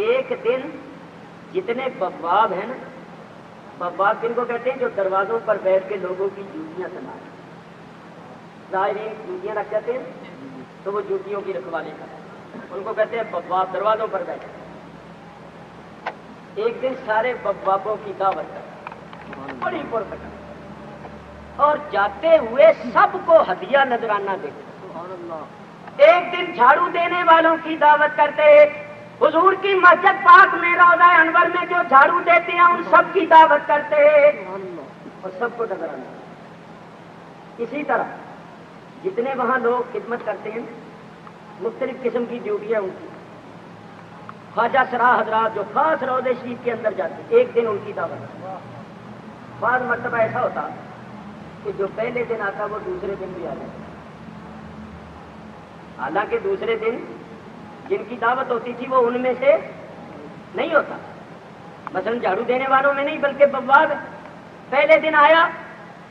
ایک دن جتنے بواب ہیں نا بواب کن کو کہتے ہیں جو دروازوں پر بیٹھ کے لوگوں کی جوتیاں سنائے ظاہرین جوتیاں رکھ جاتے ہیں تو وہ جوتیوں کی رکھوالی کرتے ان کو کہتے ہیں بواب دروازوں پر بیٹھے. ایک دن سارے بوابوں کی دعوت کر بڑی پرکٹن اور جاتے ہوئے سب کو ہدیہ نذرانہ دیتے. ایک دن جھاڑو دینے والوں کی دعوت کرتے حضور کی مسجد پاک میں روضہ انور میں جو جھاڑو دیتے ہیں ان سب کی دعوت کرتے اور سب کو نذرانہ. اسی طرح جتنے وہاں لوگ خدمت کرتے ہیں مختلف قسم کی ڈیوٹیاں ان کی. خواجہ سرا حضرات جو خاص روضے شریف کے اندر جاتے ایک دن ان کی دعوت. بعض مرتبہ ایسا ہوتا کہ جو پہلے دن آتا وہ دوسرے دن بھی آ جاتا. حالانکہ دوسرے دن جن کی دعوت ہوتی تھی وہ ان میں سے نہیں ہوتا. مثلا جھاڑو دینے والوں میں نہیں بلکہ بواب پہلے دن آیا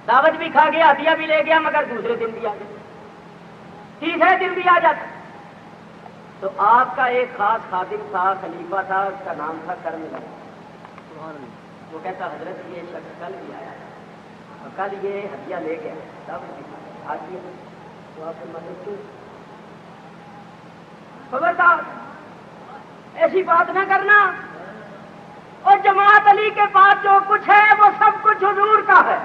دعوت بھی کھا گیا ہدیہ بھی لے گیا مگر دوسرے دن بھی آ گیا تیسرے دن بھی آ جاتا. تو آپ کا ایک خاص خادم تھا خلیفہ تھا اس کا نام تھا کرم لگا. وہ کہتا حضرت یہ شخص کل بھی آیا اور کل یہ ہدیہ لے گیا دعوت بھی آج بھی تو آپ سے مدد کیوں. خبردار ایسی بات نہ کرنا. اور جماعت علی کے پاس جو کچھ ہے وہ سب کچھ حضور کا ہے.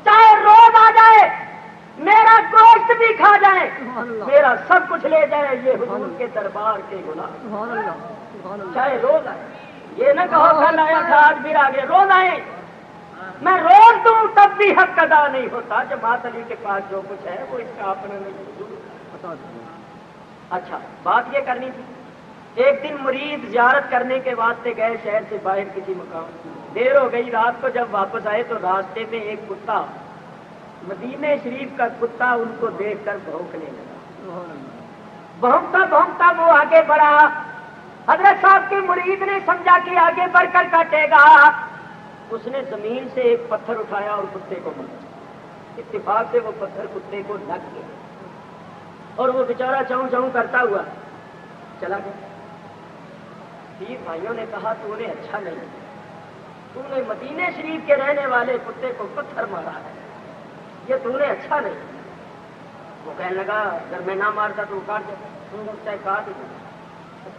چاہے روز آ جائے میرا گوشت بھی کھا جائے میرا سب کچھ لے جائے یہ حضور کے دربار کے غلام. چاہے روز آئے یہ نہ کہو کل آیا تھا آج بھی آگے روز آئے میں روز دوں تب بھی حق ادا نہیں ہوتا. جماعت علی کے پاس جو کچھ ہے وہ اس کا اپنا نہیں. اچھا بات یہ کرنی تھی. ایک دن مرید زیارت کرنے کے واسطے گئے شہر سے باہر کسی مقام. دیر ہو گئی رات کو جب واپس آئے تو راستے میں ایک کتا مدینے شریف کا کتا ان کو دیکھ کر بھونکنے لگا. بھونکتا بھونکتا وہ آگے بڑھا حضرت صاحب کے مرید نے سمجھا کہ آگے بڑھ کر کاٹے گا، اس نے زمین سے ایک پتھر اٹھایا اور کتے کو مارا۔ اتفاق سے وہ پتھر کتے کو لگ گیا اور وہ بیچارہ چاؤں چاؤں کرتا ہوا چلا گیا۔ پیر بھائیوں نے کہا تو نے اچھا نہیں، تو نے مدینے شریف کے رہنے والے کتے کو پتھر مارا ہے، یہ تو نے اچھا نہیں۔ وہ کہنے لگا اگر میں نہ مارتا تو کاٹ دیتا، چاہے کاٹ ہی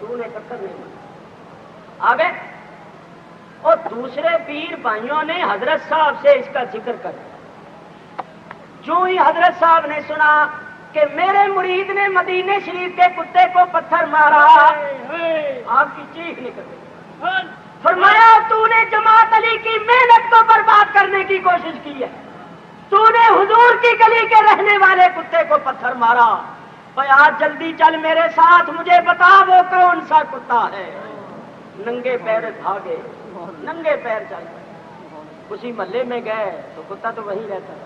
تو نے پتھر نہیں مارا۔ آگے اور دوسرے پیر بھائیوں نے حضرت صاحب سے اس کا ذکر کر دیا۔ جو ہی حضرت صاحب نے سنا کہ میرے مرید نے مدینے شریف کے کتے کو پتھر مارا، آپ کی چیخ نکل گئی۔ فرمایا تو نے جماعت علی کی محنت کو برباد کرنے کی کوشش کی ہے، تو نے حضور کی گلی کے رہنے والے کتے کو پتھر مارا۔ آج جلدی چل میرے ساتھ، مجھے بتا وہ کون سا کتا ہے۔ ننگے پیر بھاگے، ننگے پیر چل گئے، اسی محلے میں گئے تو کتا تو وہیں رہتا ہے۔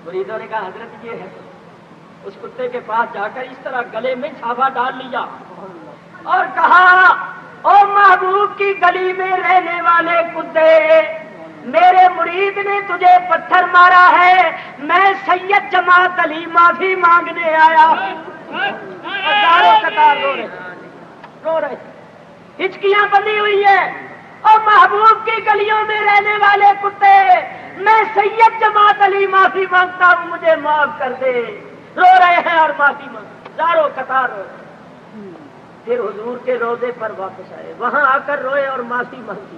مریدوں نے کہا حضرت یہ ہے، اس کتے کے پاس جا کر اس طرح گلے میں چھاپا ڈال لیا اور کہا او محبوب کی گلی میں رہنے والے کتے، میرے مرید نے تجھے پتھر مارا ہے، میں سید جماعت علی معافی مانگنے آیا۔ ہزاروں قطار رو رہے ہچکیاں بندھی ہوئی ہے، اور محبوب کی گلیوں میں رہنے والے کتے، میں سید جماعت علی معافی مانگتا ہوں، مجھے معاف کر دے۔ رو رہے ہیں اور معافی مانگ، ہزاروں قطار رو رہے۔ پھر حضور کے روضے پر واپس آئے، وہاں آ کر روئے اور معافی مانگی،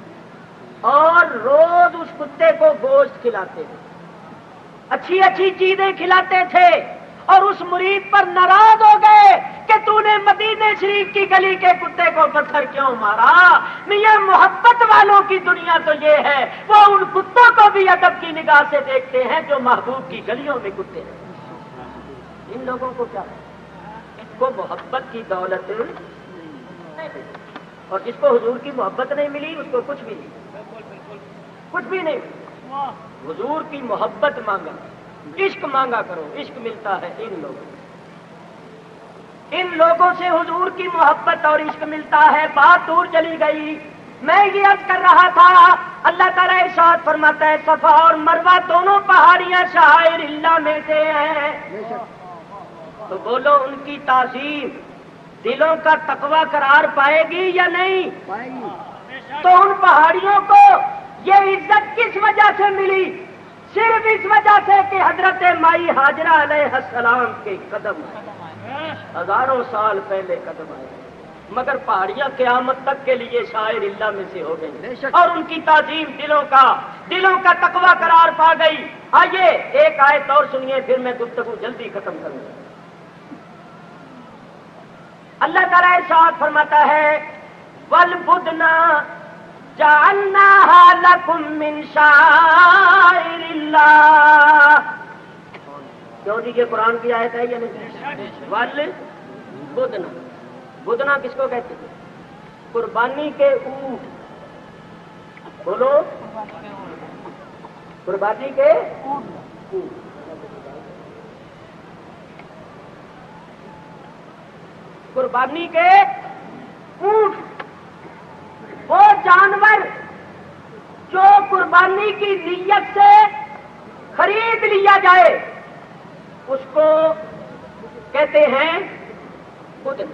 اور روز اس کتے کو گوشت کھلاتے تھے، اچھی اچھی چیزیں کھلاتے تھے، اور اس مرید پر ناراض ہو گئے کہ تو نے مدینے شریف کی گلی کے کتے کو پتھر کیوں مارا۔ میاں محبت والوں کی دنیا تو یہ ہے، وہ ان کتوں کو بھی ادب کی نگاہ سے دیکھتے ہیں جو محبوب کی گلیوں میں کتے ہیں۔ ان لوگوں کو کیا ہے؟ ان کو محبت کی دولت نہیں ملی، اور جس کو حضور کی محبت نہیں ملی اس کو کچھ بھی نہیں، کچھ بھی نہیں۔ حضور کی محبت مانگا، عشق مانگا کرو، عشق ملتا ہے ان لوگوں سے حضور کی محبت اور عشق ملتا ہے۔ بات دور چلی گئی، میں یہ عرض کر رہا تھا اللہ تعالیٰ ارشاد فرماتا ہے صفا اور مروہ دونوں پہاڑیاں شعائر اللہ میں سے ہیں، تو بولو ان کی تعظیم دلوں کا تقویٰ قرار پائے گی یا نہیں؟ تو ان پہاڑیوں کو یہ عزت کس وجہ سے ملی؟ صرف اس وجہ سے کہ حضرت مائی ہاجرہ علیہ السلام کے قدم آئے، ہزاروں سال پہلے قدم آئے، مگر پہاڑیاں قیامت تک کے لیے شاعر اللہ میں سے ہو گئی، اور ان کی تعظیم دلوں کا تقویٰ قرار پا گئی۔ آئیے ایک آیت اور سنیے، پھر میں گفتگو جلدی ختم کروں گا۔ اللہ تعالیٰ ارشاد فرماتا ہے وَالْبُدْنَ جَعَلْنَاهَا لَكُم مِّن شَعَائِرِ اللَّهِ۔ کیوں جی یہ قرآن کی آیت ہے یا نہیں؟ وَالْبُدْنَ، بدنا کس کو کہتے ہیں؟ قربانی کے اونٹ، بولو قربانی کے اونٹ، قربانی کے اونٹ، وہ جانور جو قربانی کی نیت سے خرید لیا جائے اس کو کہتے ہیں بدن۔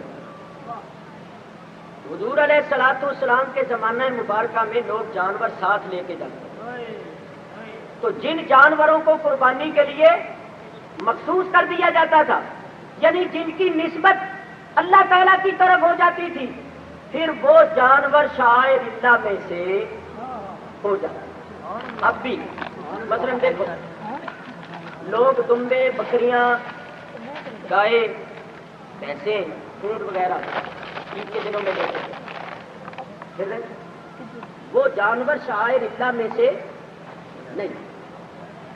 حضور علیہ الصلوۃ والسلام کے زمانہ مبارکہ میں لوگ جانور ساتھ لے کے جاتے ہیں، تو جن جانوروں کو قربانی کے لیے مخصوص کر دیا جاتا تھا، یعنی جن کی نسبت اللہ تعالیٰ کی طرف ہو جاتی تھی، پھر وہ جانور شاعر اللہ میں سے ہو جاتا۔ اب بھی مثلاً دیکھو، لوگ دمبے، بکریاں، گائے، بھینسیں، اونٹ وغیرہ عید کے دنوں میں دیتے ہیں، وہ جانور شاعر اللہ میں سے نہیں،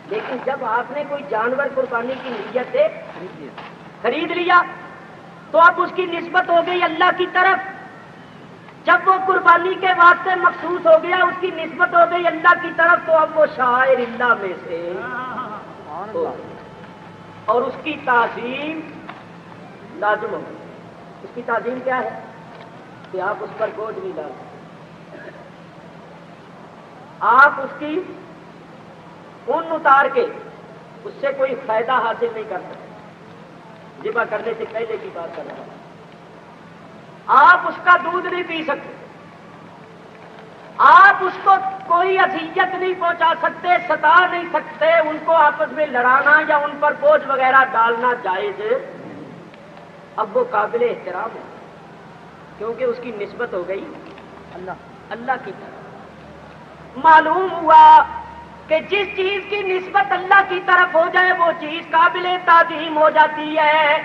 لیکن جب آپ نے کوئی جانور قربانی کی نیت سے خرید لیا تو اب اس کی نسبت ہو گئی اللہ کی طرف۔ جب وہ قربانی کے واسطے مخصوص ہو گیا، اس کی نسبت ہو گئی اللہ کی طرف، تو اب وہ شاعر اللہ میں سے ہو، اور اس کی تعظیم لازم ہو گئی۔ اس کی تعظیم کیا ہے؟ کہ آپ اس پر بوجھ نہیں ڈال سکتے، آپ اس کی اون اتار کے اس سے کوئی فائدہ حاصل نہیں کر سکتے، ذبح کرنے سے پہلے کی بات کر رہا ہوں۔ آپ اس کا دودھ نہیں پی سکتے، آپ اس کو کوئی اذیت نہیں پہنچا سکتے، ستا نہیں سکتے، ان کو آپس میں لڑانا یا ان پر بوجھ وغیرہ ڈالنا جائز اب وہ قابل احترام ہے، کیونکہ اس کی نسبت ہو گئی اللہ کی طرف۔ معلوم ہوا کہ جس چیز کی نسبت اللہ کی طرف ہو جائے وہ چیز قابل تعظیم ہو جاتی ہے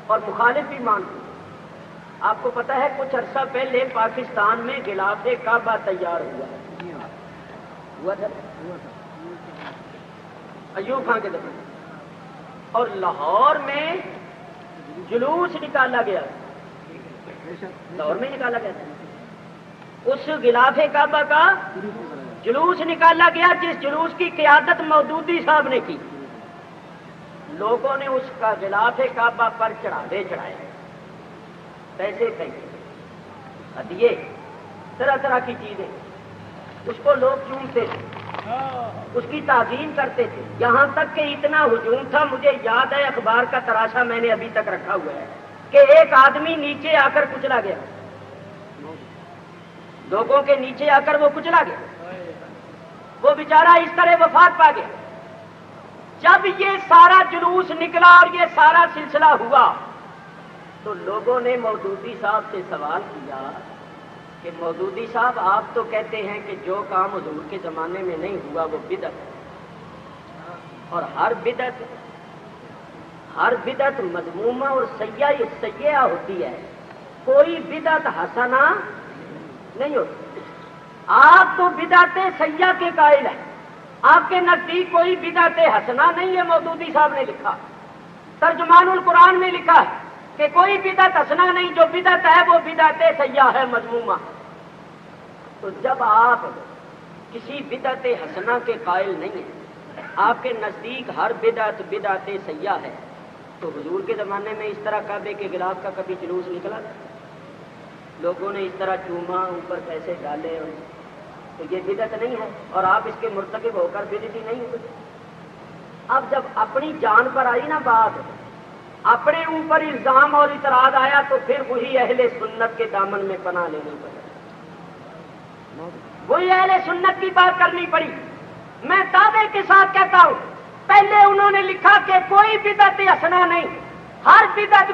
اور مخالف بھی مانتے۔ آپ کو پتا ہے کچھ عرصہ پہلے پاکستان میں غلاف کعبہ تیار ہوا تھا ایوب خان کے دوران، اور لاہور میں جلوس نکالا گیا، لاہور میں نکالا گیا تھا اس غلاف کعبہ کا جلوس نکالا گیا، جس جلوس کی قیادت مودودی صاحب نے کی۔ لوگوں نے اس کا غلاف کعبہ پر چڑھاوے چڑھائے، پیسے پھینکے، ہدیے، طرح طرح کی چیزیں، اس کو لوگ چومتے تھے، اس کی تعظیم کرتے تھے، یہاں تک کہ اتنا ہجوم تھا، مجھے یاد ہے اخبار کا تراشا میں نے ابھی تک رکھا ہوا ہے کہ ایک آدمی نیچے آ کر کچلا گیا، لوگوں کے نیچے آ کر وہ کچلا گیا، وہ بیچارہ اس طرح وفات پا گیا۔ جب یہ سارا جلوس نکلا اور یہ سارا سلسلہ ہوا تو لوگوں نے مودودی صاحب سے سوال کیا کہ مودودی صاحب آپ تو کہتے ہیں کہ جو کام حضور کے زمانے میں نہیں ہوا وہ بدعت ہے، اور ہر بدعت مذمومہ اور سیئہ ہوتی ہے، کوئی بدعت حسنہ نہیں ہوتی۔ آپ تو بدعت سیئہ کے قائل ہیں، آپ کے نزدیک کوئی بدعت حسنہ نہیں ہے۔ مودودی صاحب نے لکھا، ترجمان القرآن میں لکھا ہے کہ کوئی بدعت حسنہ نہیں، جو بدعت ہے وہ بدعت سیئہ ہے، مذمومہ۔ تو جب آپ کسی بدعت حسنہ کے قائل نہیں ہیں، آپ کے نزدیک ہر بدعت سیئہ ہے، تو حضور کے زمانے میں اس طرح کعبے کے غلاف کا کبھی جلوس نکلا تھا؟ لوگوں نے اس طرح چوما، اوپر پیسے ڈالے، تو یہ بدعت نہیں ہے، اور آپ اس کے مرتکب ہو کر بدعتی نہیں ہوئے۔ اب جب اپنی جان پر آئی نا بات، اپنے اوپر الزام اور اعتراض آیا، تو پھر وہی اہل سنت کے دامن میں پناہ لینی پڑی، وہی اہل سنت کی بات کرنی پڑی۔ میں دعوے کے ساتھ کہتا ہوں، پہلے انہوں نے لکھا کہ کوئی بدعت حسنہ نہیں، ہر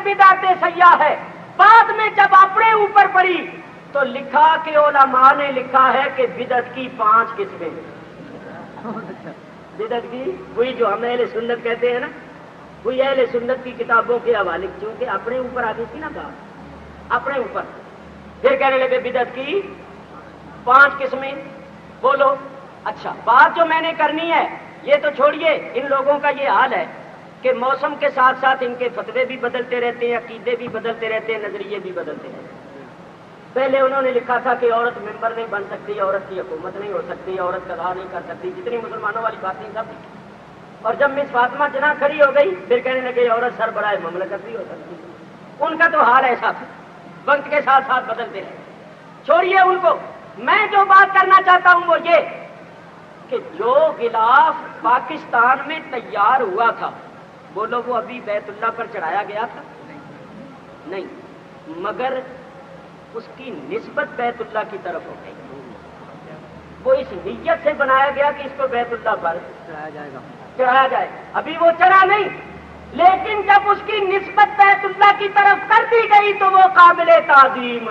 بدعت سیئہ ہے۔ بعد میں جب اپنے اوپر پڑی تو لکھا کہ علماء نے لکھا ہے کہ بدعت کی 5 قسمیں، بدعت کی، وہی جو ہم اہل سنت کہتے ہیں نا، وہی اہل سنت کی کتابوں کے حوالے، چونکہ اپنے اوپر آ گئی تھی نا بات، اپنے اوپر پھر کہنے لگے بدعت کی 5 قسمیں، بولو۔ اچھا، بات جو میں نے کرنی ہے یہ تو چھوڑیے، ان لوگوں کا یہ حال ہے کہ موسم کے ساتھ ساتھ ان کے فتوے بھی بدلتے رہتے ہیں، عقیدے بھی بدلتے رہتے ہیں، نظریے بھی بدلتے رہتے ہیں۔ پہلے انہوں نے لکھا تھا کہ عورت ممبر نہیں بن سکتی، عورت کی حکومت نہیں ہو سکتی، عورت قضا نہیں کر سکتی، جتنی مسلمانوں والی باتیں سب لکھی۔ اور جب مس فاطمہ جناح کھڑی ہو گئی پھر کہنے لگے عورت سربراہ مملکت بھی ہو سکتی۔ ان کا تو حال ایسا تھا، وقت کے ساتھ ساتھ بدلتے رہے، چھوڑیے ان کو۔ میں جو بات کرنا چاہتا ہوں وہ یہ کہ جو غلاف پاکستان میں تیار ہوا تھا، بولو وہ ابھی بیت اللہ پر چڑھایا گیا تھا؟ نہیں، مگر اس کی نسبت بیت اللہ کی طرف ہو گئی، وہ اس نیت سے بنایا گیا کہ اس کو بیت اللہ پر چڑھایا جائے، ابھی وہ چڑھا نہیں، لیکن جب اس کی نسبت بیت اللہ کی طرف کر دی گئی تو وہ قابل تعظیم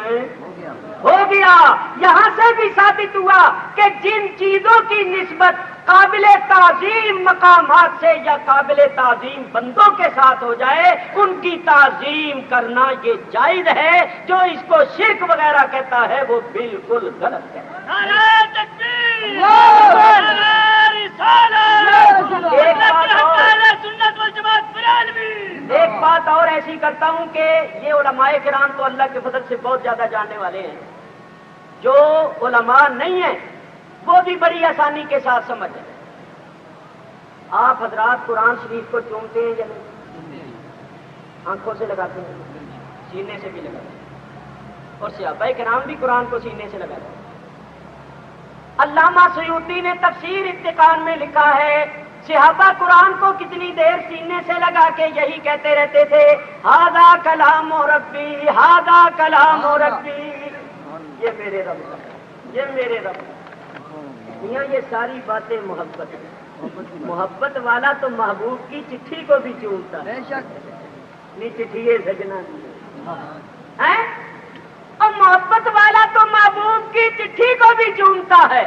ہو گیا۔ یہاں سے بھی ثابت ہوا کہ جن چیزوں کی نسبت قابل تعظیم مقامات سے یا قابل تعظیم بندوں کے ساتھ ہو جائے، ان کی تعظیم کرنا یہ جائز ہے۔ جو اس کو شرک وغیرہ کہتا ہے وہ بالکل غلط ہے۔ نعرہ تکبیر، نعرہ رسالت، سنت والجماعت بالعالمین۔ ایک بات اور ایسی کرتا ہوں کہ یہ علماء کرام تو اللہ کے فضل سے بہت زیادہ جاننے والے ہیں، جو علماء نہیں ہیں وہ بھی بڑی آسانی کے ساتھ سمجھیں۔ آپ حضرات قرآن شریف کو چومتے ہیں یا نہیں؟ آنکھوں سے لگاتے ہیں، سینے سے بھی لگاتے ہیں، اور صحابہ کرام بھی قرآن کو سینے سے لگاتے ہیں۔ علامہ سیوطی نے تفسیر اتقان میں لکھا ہے صحابہ قرآن کو کتنی دیر سینے سے لگا کے یہی کہتے رہتے تھے ہاذا کلام ربی ہاذا کلام ربی، یہ میرے رب کا، یہ میرے رب کا۔ میاں یہ ساری باتیں محبت ہے۔ محبت والا تو محبوب کی چٹھی کو بھی چومتا ہے، نہیں چٹھی سجنا ہے، اور محبت والا تو محبوب کی چٹھی کو بھی چومتا ہے،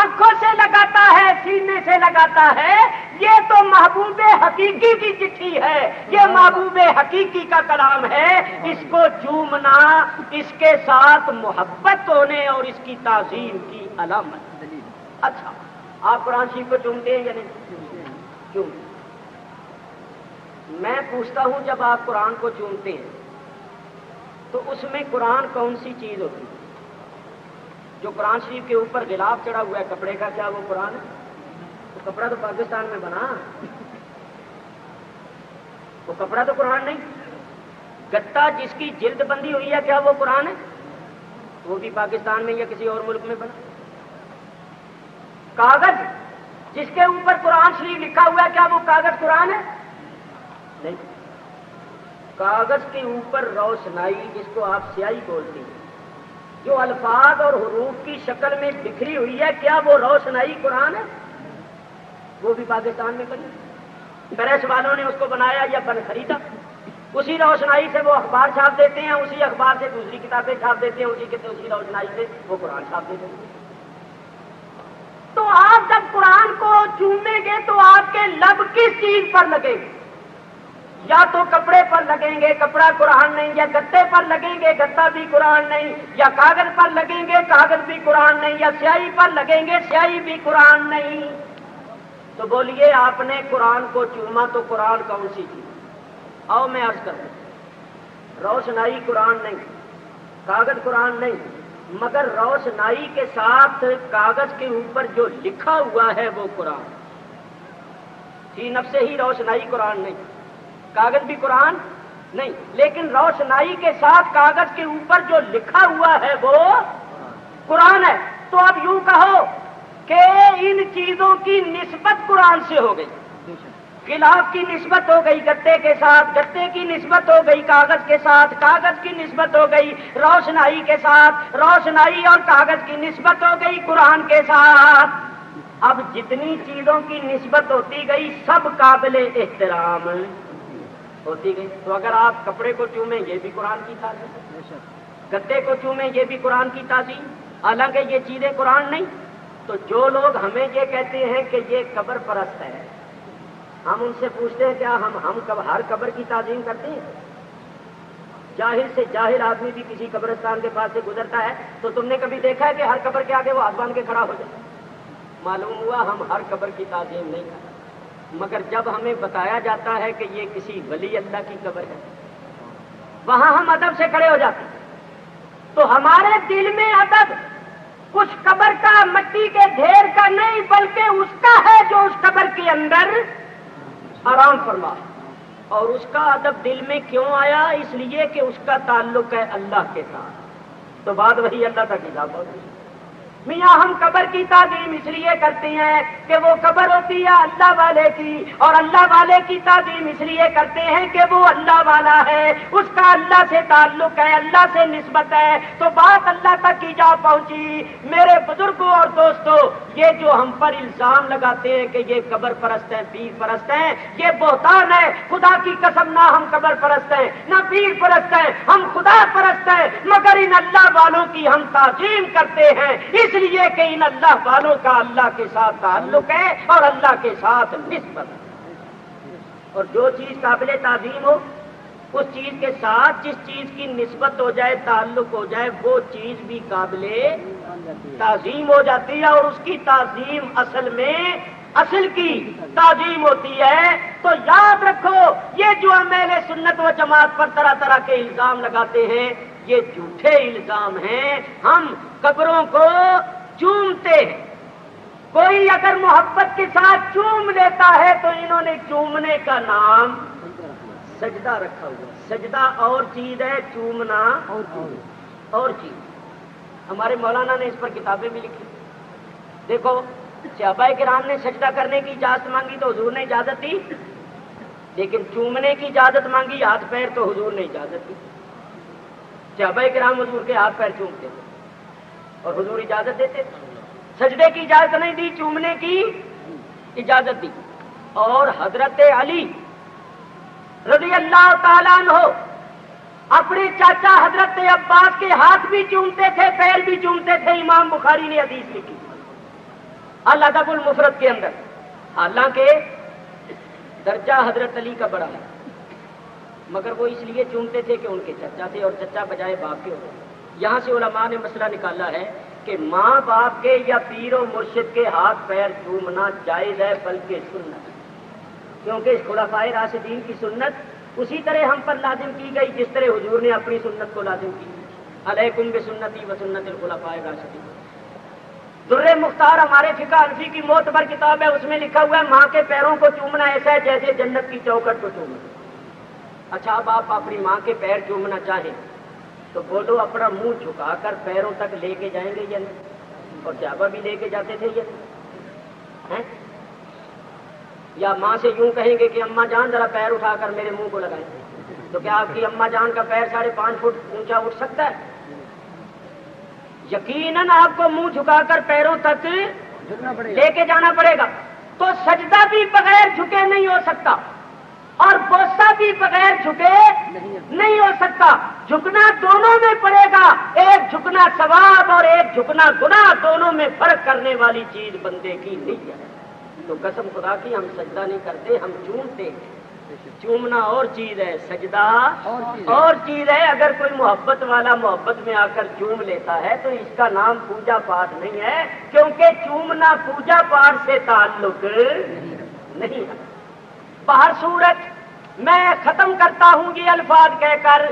آنکھوں سے لگاتا ہے، سینے سے لگاتا ہے۔ یہ تو محبوب حقیقی کی چٹھی ہے، یہ محبوب حقیقی کا کلام ہے، اس کو چومنا اس کے ساتھ محبت ہونے اور اس کی تعظیم کی علامت۔ اچھا آپ قرآن شریف کو چومتے ہیں یا نہیں؟ کیوں؟ میں پوچھتا ہوں جب آپ قرآن کو چومتے ہیں تو اس میں قرآن کون سی چیز ہوتی ہے؟ جو قرآن شریف کے اوپر غلاف چڑھا ہوا ہے کپڑے کا، کیا وہ قرآن ہے؟ وہ کپڑا تو پاکستان میں بنا، وہ کپڑا تو قرآن نہیں۔ گتا جس کی جلد بندی ہوئی ہے، کیا وہ قرآن ہے؟ وہ بھی پاکستان میں یا کسی اور ملک میں بنا۔ کاغذ جس کے اوپر قرآن شریف لکھا ہوا ہے، کیا وہ کاغذ قرآن ہے؟ نہیں۔ کاغذ کے اوپر روشنائی جس کو آپ سیاہی بولتے ہیں، جو الفاظ اور حروف کی شکل میں بکھری ہوئی ہے، کیا وہ روشنائی قرآن ہے؟ وہ بھی پاکستان میں بنی، پریس والوں نے اس کو بنایا یا بن خریدا، اسی روشنائی سے وہ اخبار چھاپ دیتے ہیں، اسی اخبار سے دوسری کتابیں چھاپ دیتے ہیں، اسی روشنائی سے وہ قرآن چھاپ دیتے ہیں۔ تو آپ جب قرآن کو چومیں گے تو آپ کے لب کس چیز پر لگیں گے؟ یا تو کپڑے پر لگیں گے، کپڑا قرآن نہیں، یا گتے پر لگیں گے، گتا بھی قرآن نہیں، یا کاغذ پر لگیں گے، کاغذ بھی قرآن نہیں، یا سیاہی پر لگیں گے، سیاہی بھی قرآن نہیں۔ تو بولیے آپ نے قرآن کو چوما تو قرآن کون سی چیز؟ آؤ میں عرض کروں، روشنائی قرآن نہیں، کاغذ قرآن نہیں، مگر روشنائی کے ساتھ کاغذ کے اوپر جو لکھا ہوا ہے وہ قرآن فی نفسہ ہی روشنائی قرآن نہیں، کاغذ بھی قرآن نہیں، لیکن روشنائی کے ساتھ کاغذ کے اوپر جو لکھا ہوا ہے وہ قرآن ہے۔ تو اب یوں کہو کہ ان چیزوں کی نسبت قرآن سے ہو گئی، غلاف کی نسبت ہو گئی گتے کے ساتھ، گتے کی نسبت ہو گئی کاغذ کے ساتھ، کاغذ کی نسبت ہو گئی روشنائی کے ساتھ، روشنائی اور کاغذ کی نسبت ہو گئی قرآن کے ساتھ۔ اب جتنی چیزوں کی نسبت ہوتی گئی سب قابل احترام ہوتی گئی۔ تو اگر آپ کپڑے کو چومیں یہ بھی قرآن کی تعظیم، گتے کو چومیں یہ بھی قرآن کی تعظیم، حالانکہ یہ چیزیں قرآن نہیں۔ تو جو لوگ ہمیں یہ کہتے ہیں کہ یہ قبر پرست ہے، ہم ان سے پوچھتے ہیں کیا ہم ہر قبر کی تعظیم کرتے ہیں؟ جاہل سے جاہل آدمی بھی کسی قبرستان کے پاس سے گزرتا ہے تو تم نے کبھی دیکھا ہے کہ ہر قبر کے آگے وہ ہاتھ باندھ کے کھڑا ہو جائے؟ معلوم ہوا ہم ہر قبر کی تعظیم نہیں کرتے، مگر جب ہمیں بتایا جاتا ہے کہ یہ کسی ولی اللہ کی قبر ہے وہاں ہم ادب سے کھڑے ہو جاتے ہیں۔ تو ہمارے دل میں ادب اس قبر کا مٹی کے ڈھیر کا نہیں بلکہ اس کا ہے جو اس قبر کے اندر آرام فرما، اور اس کا ادب دل میں کیوں آیا؟ اس لیے کہ اس کا تعلق ہے اللہ کے ساتھ، تو بات وہی اللہ تک حساب ہوتی ہے۔ میاں ہم قبر کی تعظیم اس لیے کرتے ہیں کہ وہ قبر ہوتی ہے اللہ والے کی، اور اللہ والے کی تعظیم اس لیے کرتے ہیں کہ وہ اللہ والا ہے، اس کا اللہ سے تعلق ہے، اللہ سے نسبت ہے، تو بات اللہ تک کی جا پہنچی۔ میرے بزرگوں اور دوستوں، یہ جو ہم پر الزام لگاتے ہیں کہ یہ قبر پرست ہیں، پیر پرست ہیں، یہ بہتان ہے۔ خدا کی قسم نہ ہم قبر پرست ہیں نہ پیر پرست ہیں، ہم خدا پرست ہیں، مگر ان اللہ والوں کی ہم تعظیم کرتے ہیں اس لیے کہ ان اللہ والوں کا اللہ کے ساتھ تعلق ہے اور اللہ کے ساتھ نسبت ہے۔ اور جو چیز قابل تعظیم ہو اس چیز کے ساتھ جس چیز کی نسبت ہو جائے، تعلق ہو جائے، وہ چیز بھی قابل تعظیم ہو جاتی ہے، اور اس کی تعظیم اصل میں اصل کی تعظیم ہوتی ہے۔ تو یاد رکھو یہ جو ہم اہل سنت و جماعت پر طرح طرح کے الزام لگاتے ہیں یہ جھوٹے الزام ہیں۔ ہم قبروں کو چومتے ہیں، کوئی اگر محبت کے ساتھ چوم لیتا ہے تو انہوں نے چومنے کا نام سجدہ رکھا ہوا۔ سجدہ اور چیز ہے، چومنا اور چیز۔ اور چیز ہمارے مولانا نے اس پر کتابیں بھی لکھی. دیکھو صحابہ کرام نے سجدہ کرنے کی اجازت مانگی تو حضور نے اجازت دی, لیکن چومنے کی اجازت مانگی ہاتھ پیر تو حضور نے اجازت دی. صحابہ کرام حضور کے ہاتھ پیر چومتے تھے اور حضور اجازت دیتے تھے. سجدے کی اجازت نہیں دی, چومنے کی اجازت دی. اور حضرت علی رضی اللہ تعالیٰ عنہ اپنے چاچا حضرت عباس کے ہاتھ بھی چومتے تھے, پیر بھی چومتے تھے. امام بخاری نے حدیث لکھی الادب المفرد کے اندر. حالانکہ درجہ حضرت علی کا بڑا ہے, مگر وہ اس لیے چومتے تھے کہ ان کے چچا تھے اور چچا بجائے باپ کے ہوتے. یہاں سے علماء نے مسئلہ نکالا ہے کہ ماں باپ کے یا پیر و مرشد کے ہاتھ پیر چومنا جائز ہے, بلکہ سنت, کیونکہ خلفائے راشدین کی سنت اسی طرح ہم پر لازم کی گئی جس طرح حضور نے اپنی سنت کو لازم کی. علیکم بسنتی و سنت الخلفاء الراشدین. در مختار ہمارے فقہ حنفی کی معتبر کتاب ہے, اس میں لکھا ہوا ہے ماں کے پیروں کو چومنا ایسا ہے جیسے جنت کی چوکھٹ کو چومنا. اچھا, اب آپ اپنی ماں کے پیر چومنا چاہیں تو بولو اپنا منہ جھکا کر پیروں تک لے کے جائیں گے یا نہیں؟ اور صحابہ بھی لے کے جاتے تھے یا نہیں؟ یا ماں سے یوں کہیں گے کہ اماں جان ذرا پیر اٹھا کر میرے منہ کو لگائیں, تو کیا آپ کی اماں جان کا پیر 5.5 فٹ اونچا اٹھ سکتا ہے؟ یقیناً آپ کو منہ جھکا کر پیروں تک لے کے جانا پڑے گا. تو سجدہ بھی بغیر جھکے نہیں ہو سکتا اور بوسہ بھی بغیر جھکے نہیں ہو سکتا. جھکنا دونوں میں پڑے گا, ایک جھکنا ثواب اور ایک جھکنا گناہ, دونوں میں فرق کرنے والی چیز بندے کی نہیں ہے. تو قسم خدا کی ہم سجدہ نہیں کرتے, ہم چومتے ہیں. چومنا اور چیز ہے, سجدہ اور چیز ہے. اگر کوئی محبت والا محبت میں آ کر چوم لیتا ہے تو اس کا نام پوجا پاٹ نہیں ہے, کیونکہ چومنا پوجا پاٹ سے تعلق نہیں ہے. باہر صورت میں ختم کرتا ہوں یہ الفاظ کہہ کر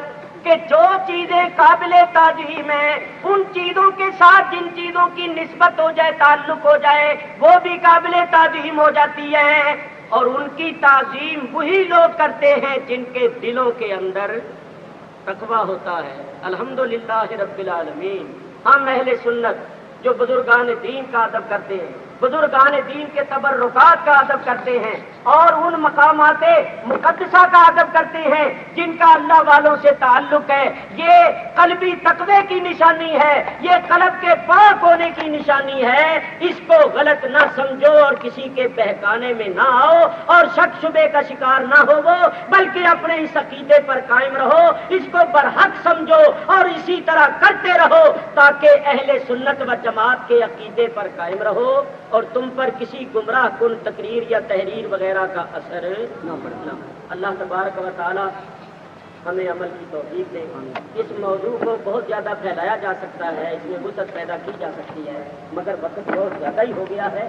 کہ جو چیزیں قابل تعظیم ہیں ان چیزوں کے ساتھ جن چیزوں کی نسبت ہو جائے, تعلق ہو جائے, وہ بھی قابل تعظیم ہو جاتی ہیں. اور ان کی تعظیم وہی لوگ کرتے ہیں جن کے دلوں کے اندر تقویٰ ہوتا ہے. الحمدللہ رب العالمین. ہم اہل سنت جو بزرگان دین کا ادب کرتے ہیں, بزرگان دین کے تبرکات کا ادب کرتے ہیں اور ان مقامات مقدسہ کا ادب کرتے ہیں جن کا اللہ والوں سے تعلق ہے. یہ قلبی تقوی کی نشانی ہے, یہ قلب کے پاک ہونے کی نشانی ہے. اس کو غلط نہ سمجھو اور کسی کے بہکانے میں نہ آؤ اور شک شبے کا شکار نہ ہو, بلکہ اپنے اس عقیدے پر قائم رہو, اس کو برحق سمجھو اور اسی طرح کرتے رہو تاکہ اہل سنت و جماعت کے عقیدے پر قائم رہو اور تم پر کسی گمراہ کن تقریر یا تحریر وغیرہ کا اثر نہ پڑنا. اللہ تبارک و تعالی ہمیں عمل کی توفیق دے. اس موضوع کو بہت زیادہ پھیلایا جا سکتا ہے, اس میں وسعت پیدا کی جا سکتی ہے, مگر وقت بہت زیادہ ہی ہو گیا ہے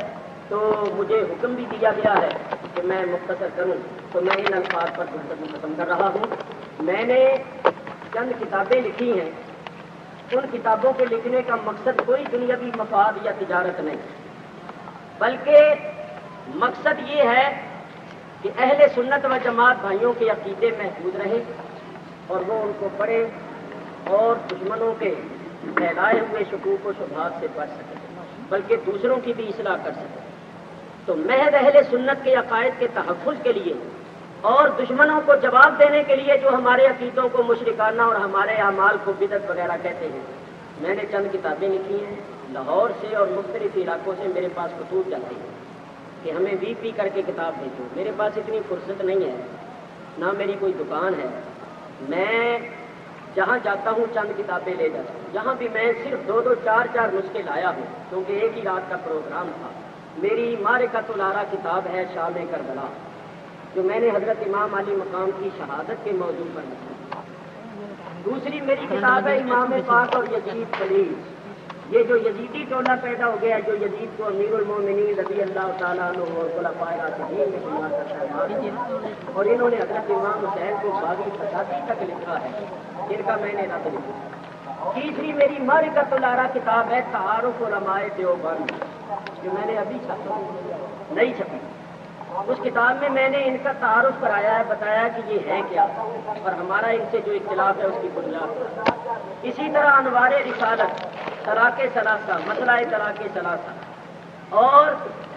تو مجھے حکم بھی دیا گیا ہے کہ میں مختصر کروں, تو میں ان الفاظ پر گفتگو ختم کر رہا ہوں. میں نے چند کتابیں لکھی ہیں, ان کتابوں کے لکھنے کا مقصد کوئی دنیاوی مفاد یا تجارت نہیں, بلکہ مقصد یہ ہے کہ اہل سنت و جماعت بھائیوں کے عقیدے محفوظ رہیں اور وہ ان کو پڑھیں اور دشمنوں کے پھیلائے ہوئے شکوک و شبہات سے بچ سکیں, بلکہ دوسروں کی بھی اصلاح کر سکیں. تو محض اہل سنت کے عقائد کے تحفظ کے لیے اور دشمنوں کو جواب دینے کے لیے جو ہمارے عقیدوں کو مشرکانہ اور ہمارے اعمال کو بدعت وغیرہ کہتے ہیں, میں نے چند کتابیں لکھی ہیں. لاہور سے اور مختلف علاقوں سے میرے پاس خطوط جاتے ہیں کہ ہمیں وی کر کے کتاب بھیجو. میرے پاس اتنی فرصت نہیں ہے, نہ میری کوئی دکان ہے. میں جہاں جاتا ہوں چند کتابیں لے جاتا ہوں. جہاں بھی میں صرف 2 4 نسخے لایا ہوں کیونکہ ایک ہی رات کا پروگرام تھا. میری معرکۃ الآراء کتاب ہے شام کربلا, جو میں نے حضرت امام علی مقام کی شہادت کے موضوع پر لکھی. دوسری میری کتاب ہے امام پاک اور یزید خلیل. یہ جو یزیدی ٹولہ پیدا ہو گیا, جو یزید کو امیر المومنین رضی اللہ تعالیٰ عنہ اور خلفائے راشدین میں شمار کرتا ہے, اور انہوں نے حضرت امام حسین کو باغی فسادی تک لکھا ہے, جن کا میں نے رد لکھا. تیسری میری معرکۃ الآراء کتاب ہے تعارف علماء دیوبند, جو میں نے ابھی نئی چھپی. اس کتاب میں میں نے ان کا تعارف کرایا ہے، بتایا کہ یہ ہے کیا اور ہمارا ان سے جو اختلاف ہے اس کی بنیاد۔ اسی طرح انوار رسالت، طلاق ثلاثہ، مسئلہ طلاق ثلاثہ، اور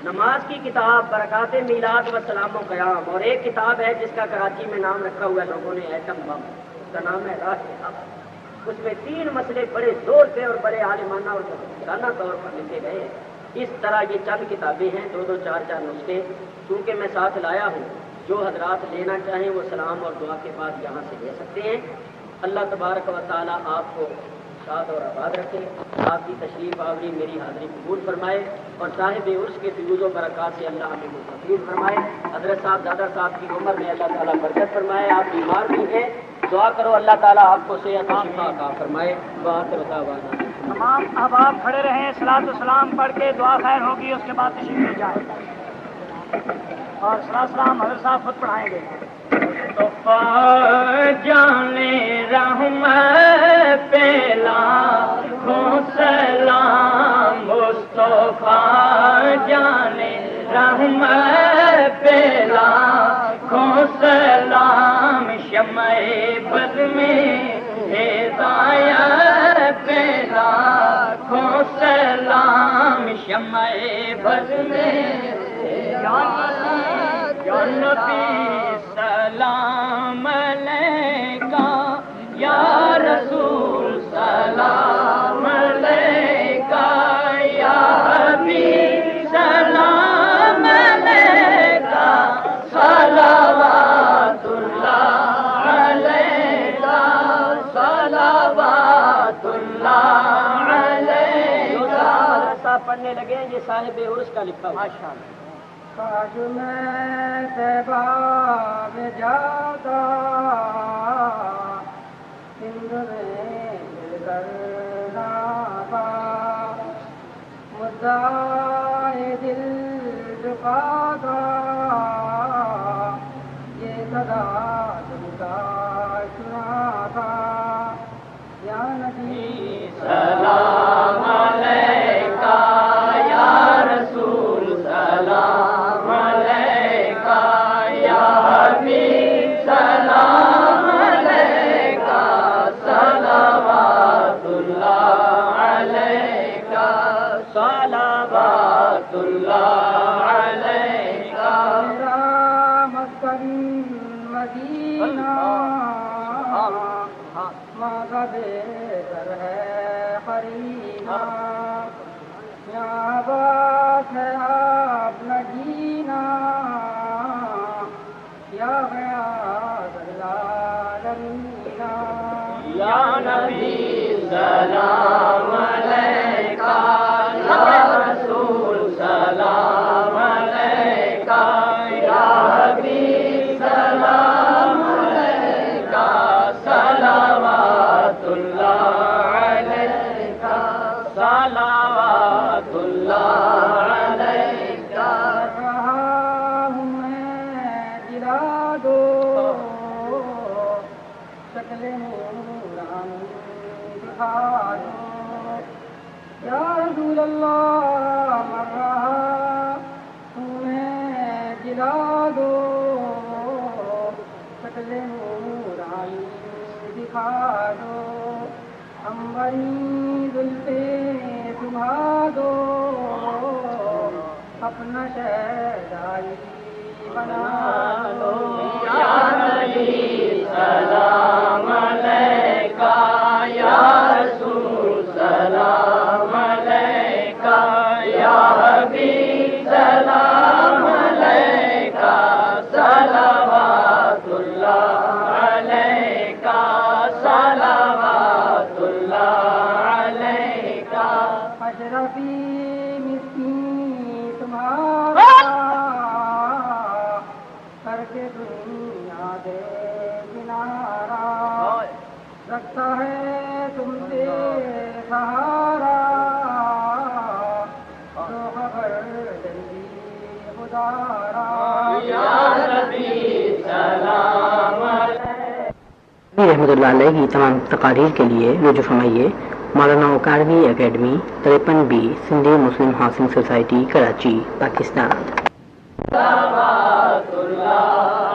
نماز کی کتاب برکات میلاد و سلام و قیام، اور ایک کتاب ہے جس کا کراچی میں نام رکھا ہوا ہے لوگوں نے ایٹم بم، اس کا نام ہے راہ حق۔ اس میں 3 مسئلے بڑے زور پہ اور بڑے عالمانہ اور مفصلانہ طور پر لکھے گئے ہیں۔ اس طرح یہ چند کتابیں ہیں، 2 4 نسخے، چونکہ میں ساتھ لایا ہوں، جو حضرات لینا چاہیں وہ سلام اور دعا کے بعد یہاں سے لے سکتے ہیں۔ اللہ تبارک و تعالی آپ کو شاد اور آباد رکھے، آپ کی تشریف آوری میری حاضری قبول فرمائے، اور صاحب عرس کے فیوز و برکات سے اللہ ہمیں مستفید فرمائے۔ حضرت صاحب دادا صاحب کی عمر میں اللہ تعالیٰ برکت فرمائے۔ آپ بیمار بھی ہیں، دعا کرو اللہ تعالیٰ آپ کو صحت و شفا عطا فرمائے۔ بآخر دعوانا تمام احباب کھڑے رہیں، صلاۃ و سلام پڑھ کے دعا خیر ہوگی، اس کے بعد تشریف لے جائیں، اور صلاۃ سلام حضرت صاحب خود پڑھائیں گے۔ مصطفیٰ جانے رحمت پہلا کو سلام، مصطفیٰ جانے رحمت پہلا کو سلام، شمع بد میں ہدایت پہلا کو سلام، شمع بد میں یا نبی سلام علیکہ، یا رسول سلام علیکہ، یا حبیب سلام علیکہ، صلوات اللہ علیکہ، صلوات اللہ علیکہ۔ صاحب پڑھنے لگے ہیں، یہ صاحب عرس کا لکھا ہوا۔ ماشاءاللہ۔ کاش میں طیبہ میں جاتا، سندھ میں مل کر نہاتا، مدعائے دل جھکاتا، یہ صدا دل کا سناتا، یا نبی سلام علیکہ، یا رسول سلام علیکہ، یا حبیب سلام علیکہ، صلوات اللہ علیکہ، صلوات اللہ علیکہ۔ میرا مسکن مدینہ، ماں کا بہتر ہے قرینہ، یہاں بات ہے آپ نہ جینا، یا غیاث العالمین، یا نبی سلام علیکہ، یا رسول سلام علیکہ، یا حبیب سلام علیکہ، صلوات اللہ علیکہ، صلوات اللہ علیکہ۔ رہا ہوں میں جلا دو، شکل نورانی دکھا دو، یا رسول اللہ مر رہا ہوں میں جلا دو، شکل نورانی دکھا دو، عنبری زلفیں سبھا دو، اپنا شہدائی بنا دو، یا نبی سلام علیکہ، یا رسول سلام علیکہ، یا حبیب سلام علیکہ، صلوات اللہ علیکہ، صلوات اللہ علیکہ۔ اشرفی مسکین تمہارا، کر کے دنیا دے کنارا، رکھتا ہے تم سے سہارا، تو خبر جلدی گزارا، یا نبی سلام علیکہ۔ رحمۃ اللہ علیہ کی تمام تقاریر کے لیے رجوع فرمائیے مولانا وقاروی اکیڈمی 53B سندھی مسلم ہاؤسنگ سوسائٹی کراچی پاکستان۔ صلوات اللہ